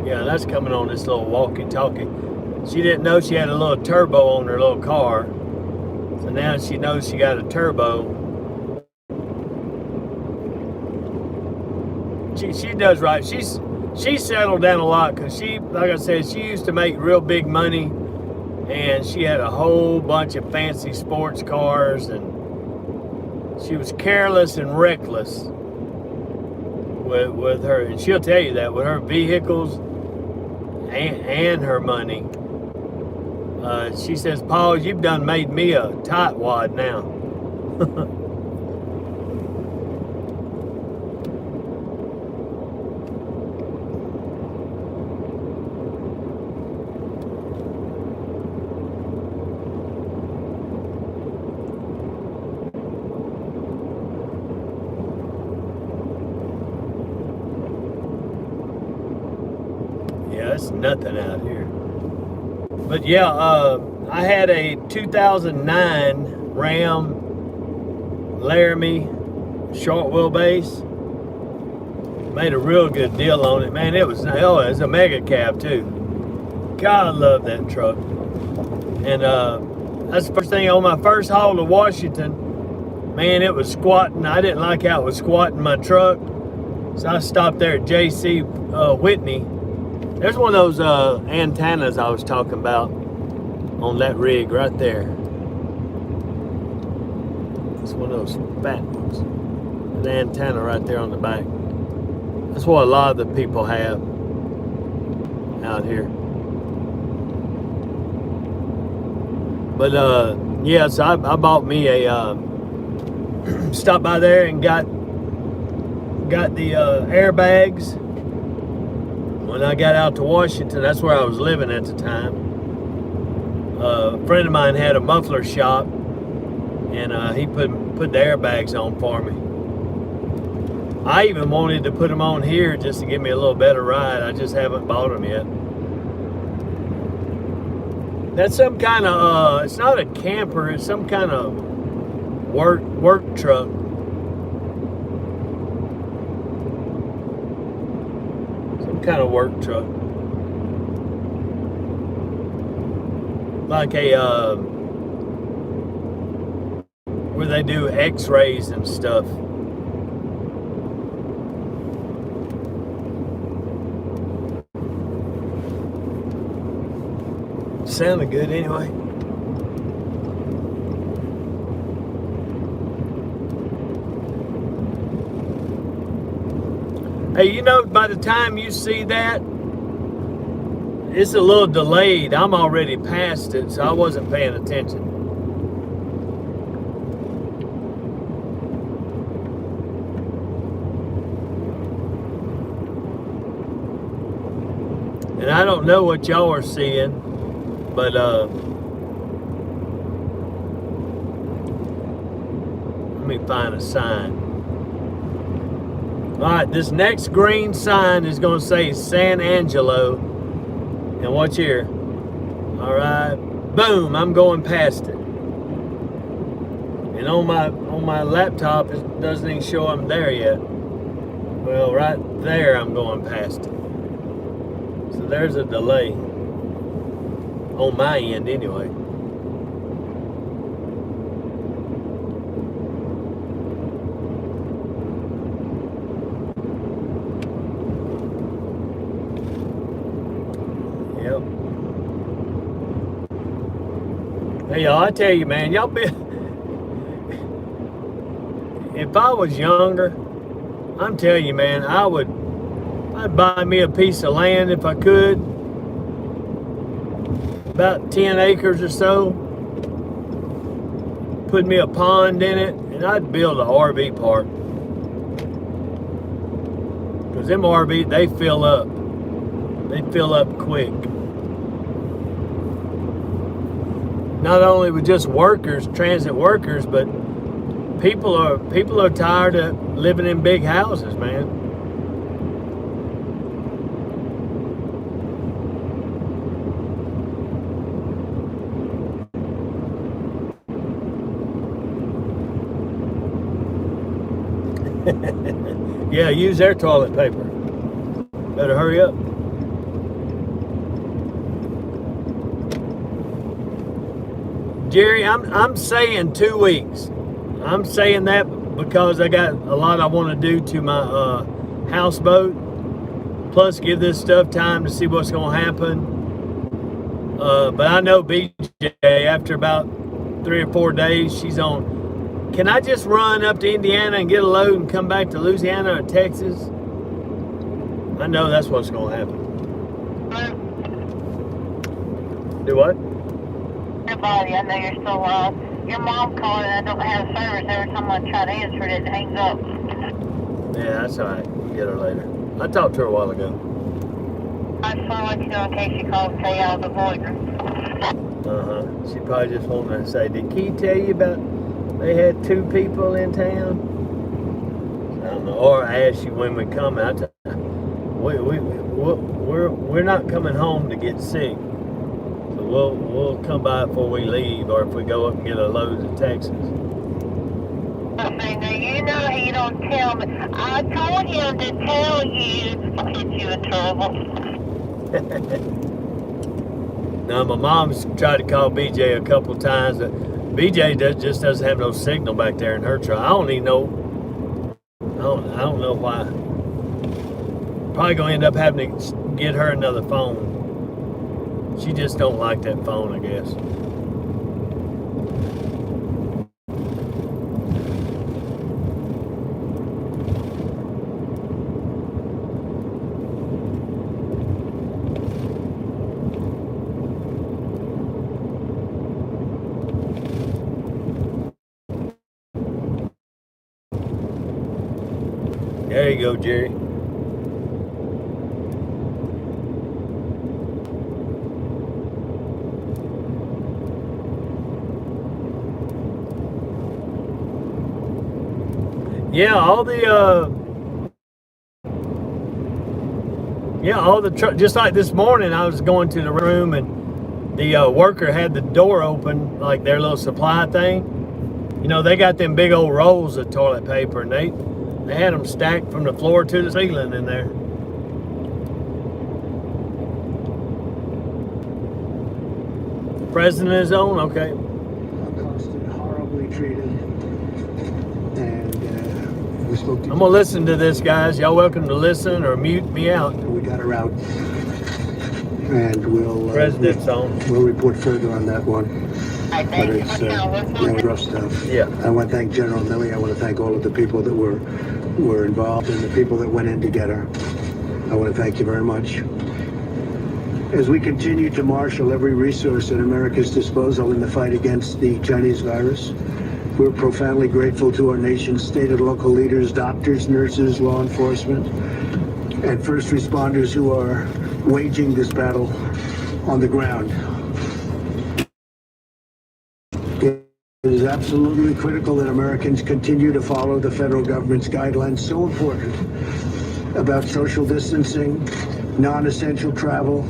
Yeah, that's coming on this little walkie-talkie. She didn't know she had a little turbo on her little car. So now she knows she got a turbo. She does right. She's settled down a lot because she, like I said, she used to make real big money, and she had a whole bunch of fancy sports cars, and she was careless and reckless with her, and she'll tell you that with her vehicles and her money. She says, Paul, you've done made me a tightwad now. That's nothing out here. But yeah, I had a 2009 Ram Laramie short wheelbase. Made a real good deal on it, man. It was a mega cab too. God, I love that truck. And that's the first thing on my first haul to Washington. Man, it was squatting. I didn't like how it was squatting my truck, so I stopped there at J.C. Whitney. There's one of those antennas I was talking about on that rig right there. It's one of those fat ones. The antenna right there on the back. That's what a lot of the people have out here. But yeah, so I bought me a stopped by there and got the airbags. When I got out to Washington, that's where I was living at the time. A friend of mine had a muffler shop, and he put the airbags on for me. I even wanted to put them on here just to give me a little better ride. I just haven't bought them yet. That's some kind of, it's not a camper, it's some kind of work truck. Some kind of work truck. Like a, where they do x-rays and stuff. Sounded good anyway. Hey, you know, by the time you see that, it's a little delayed. I'm already past it, so I wasn't paying attention. And I don't know what y'all are seeing. But let me find a sign. All right, this next green sign is going to say San Angelo. And watch here. All right, boom, I'm going past it. And on my laptop, it doesn't even show I'm there yet. Well, right there, I'm going past it. So there's a delay. On my end, anyway. Yep. Hey, y'all, I tell you, man, y'all be... If I was younger, I'm telling you, man, I'd buy me a piece of land if I could. About 10 acres or so, put me a pond in it, and I'd build an RV park. Because them RV, they fill up. They fill up quick. Not only with just workers, transit workers, but people are tired of living in big houses, man. Yeah, use their toilet paper. Better hurry up. Jerry, I'm saying 2 weeks. I'm saying that because I got a lot I want to do to my houseboat. Plus, give this stuff time to see what's going to happen. But I know BJ, after about 3 or 4 days, she's on. Can I just run up to Indiana and get a load and come back to Louisiana or Texas? I know that's what's going to happen. Do what? Everybody, I know you're still your mom called and I don't have service. Every time I try to answer it, it hangs up. Yeah, that's all right. We'll get her later. I talked to her a while ago. I just want to let you know in case she calls and tell you I was avoiding her. She probably just wanted to say, did Key tell you about they had 2 people in town? I don't know. Or I asked you when we come out. we're not coming home to get sick. So we'll come by before we leave, or if we go up and get a load to Texas. Okay, now you know he don't tell me. I told him to tell you to get you in trouble. Now my mom's tried to call BJ a couple times. BJ just doesn't have no signal back there in her truck. I don't even know. I don't know why. Probably gonna end up having to get her another phone. She just don't like that phone, I guess. There you go, Jerry. Yeah, all the truck, just like this morning, I was going to the room and the worker had the door open, like their little supply thing. You know, they got them big old rolls of toilet paper, and they had them stacked from the floor to the ceiling in there. President is on, okay. Accosted, horribly treated, and we spoke to. I'm gonna listen to this, guys. Y'all welcome to listen or mute me out. We got her out, and President's on. We'll report further on that one. I But think it's rough stuff. Yeah. I want to thank General Milley. I want to thank all of the people that were involved and the people that went in to get her. I want to thank you very much. As we continue to marshal every resource at America's disposal in the fight against the Chinese virus, we're profoundly grateful to our nation's state and local leaders, doctors, nurses, law enforcement, and first responders who are waging this battle on the ground. It is absolutely critical that Americans continue to follow the federal government's guidelines, so important, about social distancing, non-essential travel,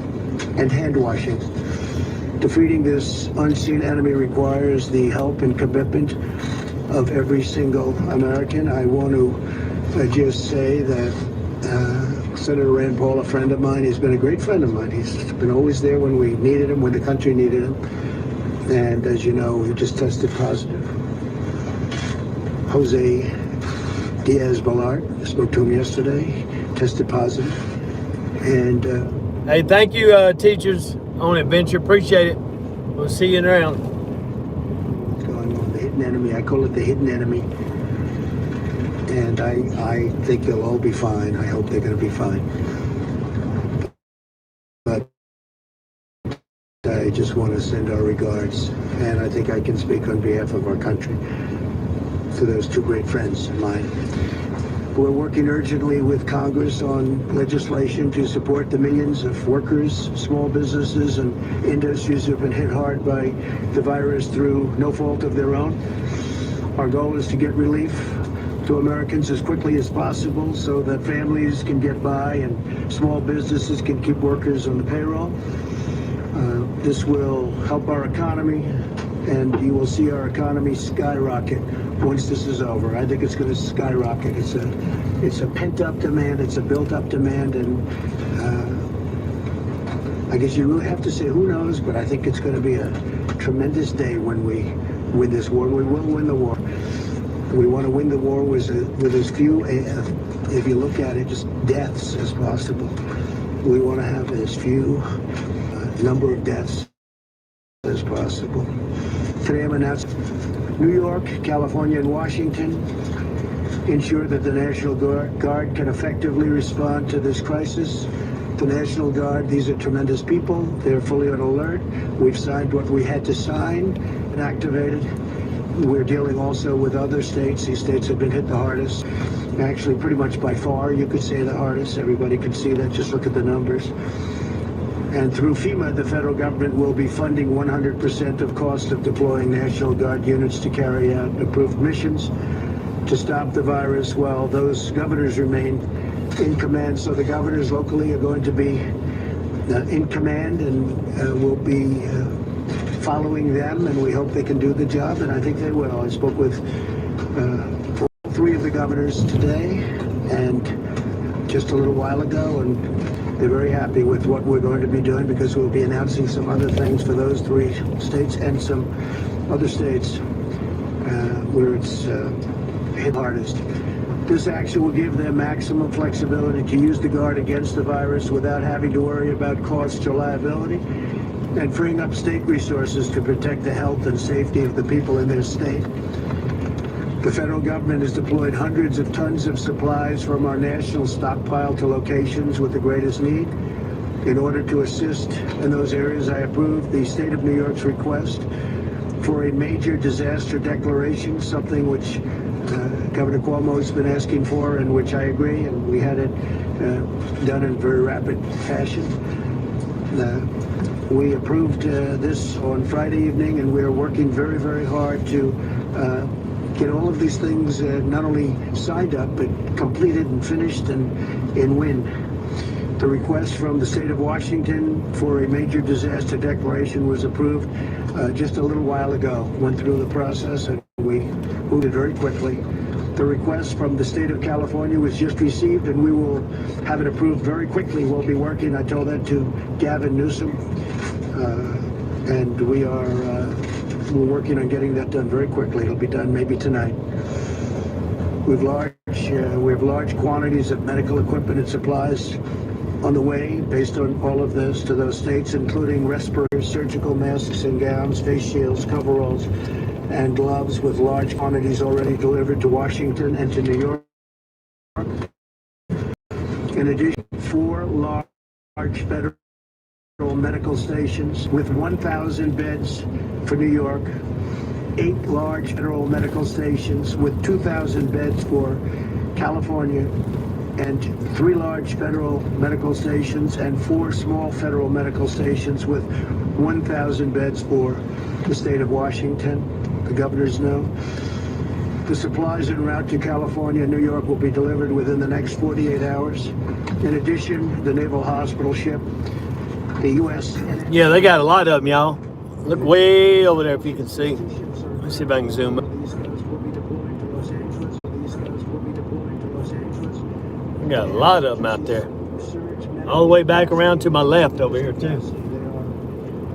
and hand washing. Defeating this unseen enemy requires the help and commitment of every single American. I want to just say that Senator Rand Paul, a friend of mine, he's been a great friend of mine. He's been always there when we needed him, when the country needed him. And as you know, he just tested positive. Jose Diaz-Balart, I spoke to him yesterday, tested positive. And hey, thank you, teachers on Adventure. Appreciate it. We'll see you around. what's going on, the hidden enemy, I call it the hidden enemy. And I think they'll all be fine. I hope they're going to be fine. But I just want to send our regards, and I think I can speak on behalf of our country, to those two great friends of mine. We're working urgently with Congress on legislation to support the millions of workers, small businesses, and industries who have been hit hard by the virus through no fault of their own. Our goal is to get relief to Americans as quickly as possible so that families can get by and small businesses can keep workers on the payroll. This will help our economy, and you will see our economy skyrocket once this is over. I think it's going to skyrocket. It's a pent-up demand, it's a built-up demand, and I guess you really have to say who knows, but I think it's going to be a tremendous day when we win this war. We will win the war. We want to win the war with as few, if you look at it, just deaths as possible. We want to have as few number of deaths as possible. Today I'm announcing New York, California, and Washington ensure that the National Guard can effectively respond to this crisis. The National Guard, these are tremendous people. They're fully on alert. We've signed what we had to sign and activated. We're dealing also with other states. These states have been hit the hardest. Actually, pretty much by far, you could say the hardest. Everybody could see that. Just look at the numbers. And through FEMA, the federal government will be funding 100% of cost of deploying National Guard units to carry out approved missions to stop the virus, while those governors remain in command. So the governors locally are going to be in command, and we'll be following them, and we hope they can do the job, and I think they will. I spoke with all three of the governors today and just a little while ago, and they're very happy with what we're going to be doing, because we'll be announcing some other things for those three states and some other states where it's hit hardest. This action will give them maximum flexibility to use the guard against the virus without having to worry about costs or liability, and freeing up state resources to protect the health and safety of the people in their state. The federal government has deployed hundreds of tons of supplies from our national stockpile to locations with the greatest need. In order to assist in those areas, I approved the state of New York's request for a major disaster declaration, something which Governor Cuomo has been asking for, and which I agree, and we had it done in very rapid fashion. We approved this on Friday evening, and we are working very, very hard to get all of these things not only signed up, but completed and finished and in wind. The request from the state of Washington for a major disaster declaration was approved just a little while ago. Went through the process, and we moved it very quickly. The request from the state of California was just received, and we will have it approved very quickly. We'll be working, I told that to Gavin Newsom, and we're working on getting that done very quickly. It'll be done maybe tonight. We have large quantities of medical equipment and supplies on the way, based on all of this, to those states, including respirators, surgical masks and gowns, face shields, coveralls, and gloves, with large quantities already delivered to Washington and to New York. In addition, 4 large federal medical stations with 1,000 beds for New York, 8 large federal medical stations with 2,000 beds for California, and 3 large federal medical stations and 4 small federal medical stations with 1,000 beds for the state of Washington. The governors know. The supplies en route to California and New York will be delivered within the next 48 hours. In addition, the Naval Hospital ship, the U.S. Yeah, they got a lot of them, y'all. Look way over there if you can see. Let's see if I can zoom up. We got a lot of them out there. All the way back around to my left over here, too. They are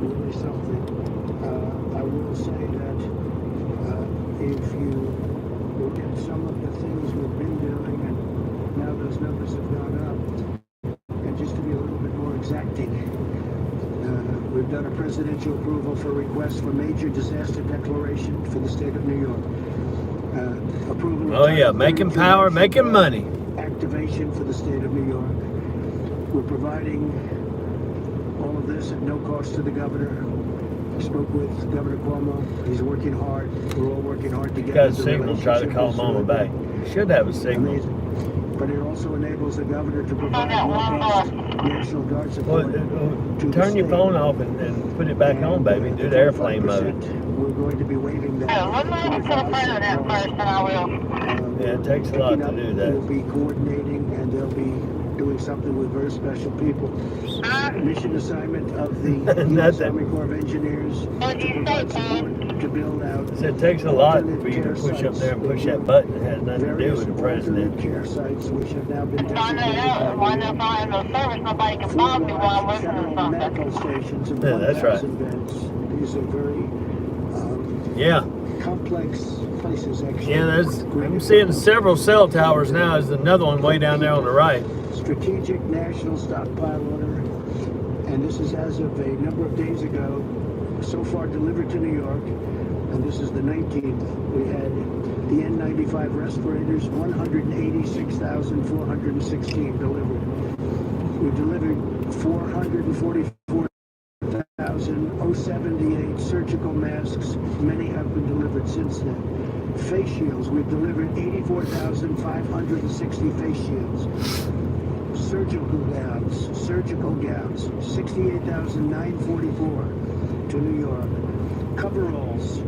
really something. I will say that if you look at some of the things we've been doing, and now those numbers have gone up, and just to be a little bit more exacting, we've done a presidential approval for requests for major disaster declaration for the state of New York. Approval. Oh yeah, making power, making money. Activation for the state of New York. We're providing all of this at no cost to the governor. I spoke with Governor Cuomo. He's working hard. We're all working hard together. Got a signal, try to call Mama back. Should have a signal. Amazing. But it also enables the governor to provide low-cost National Guard support. Turn your phone off and put it back on, baby. Do the airplane mode. We're going to be waiving that. Let me to the president first, and I will. Yeah, it takes a lot to do that. We'll be coordinating, and they'll be doing something with very special people. Mission assignment of the U.S. Army Corps of Engineers What did you say, Tom? to build out. It takes a lot for you to push up there and push that button. It has nothing to do with the president. Care sites which have now been Find that out. Why not find no service? Nobody can bother me while I'm working on something. medical stations and Yeah, that's right. 1,000 beds. These are very Yeah, complex places, actually. yeah. I'm seeing several cell towers now. There's another one way down there on the right. Strategic National Stockpile Order, and this is as of a number of days ago, so far delivered to New York, and this is the 19th. We had the N95 respirators, 186,416 delivered. We delivered 444,078 surgical masks. Many have been delivered since then. Face shields, we've delivered 84,560 face shields. Surgical gowns, 68,944 to New York. Coveralls,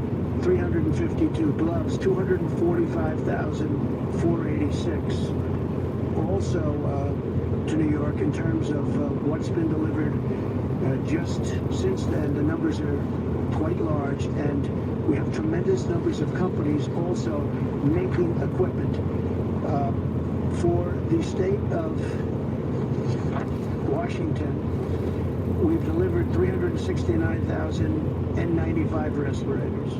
352. Gloves, 245,486. All also to New York in terms of what's been delivered. Just since then, the numbers are quite large, and we have tremendous numbers of companies also making equipment. For the state of Washington, we've delivered 369,000 N95 respirators,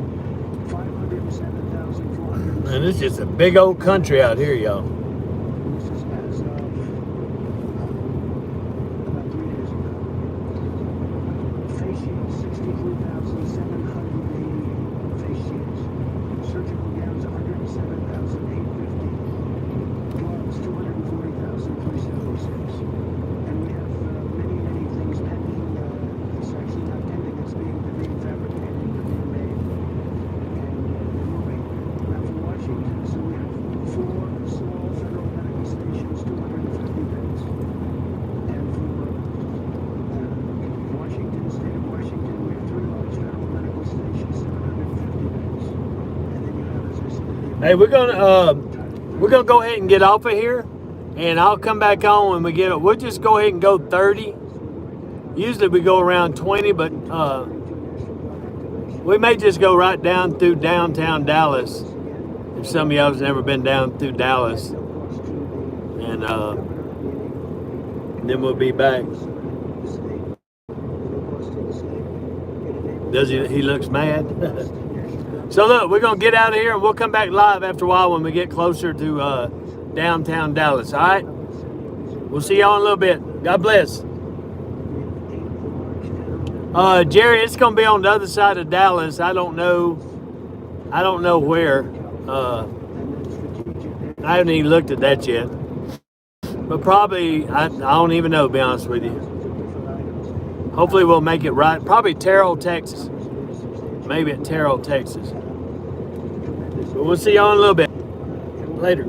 507,400. And it's just a big old country out here, y'all. This is as of about 3 days ago. Face shields, 63,788 face shields. Surgical gowns, 107,850. Gloves, 240,376. And we have many, many things pending. It's actually not pending, it's being fabricated and being made. And moving out from Washington. So we have 4 small federal medical stations, 250 beds. And for Washington, state of Washington, we have 3 large federal medical stations, 750 beds. And then you have, as I said, Hey, we're gonna go ahead and get off of here, and I'll come back on when we get it. We'll just go ahead and go 30. Usually we go around 20, but we may just go right down through downtown Dallas. If some of y'all's never been down through Dallas, and then we'll be back. Does he? He looks mad. So look, we're gonna get out of here, and we'll come back live after a while when we get closer to downtown Dallas. All right. We'll see y'all in a little bit. God bless. Jerry, it's gonna be on the other side of Dallas. I don't know where. I haven't even looked at that yet. But probably, I don't even know, to be honest with you. Hopefully we'll make it right. Probably Terrell, Texas. Maybe at Terrell, Texas. But we'll see y'all in a little bit. Later.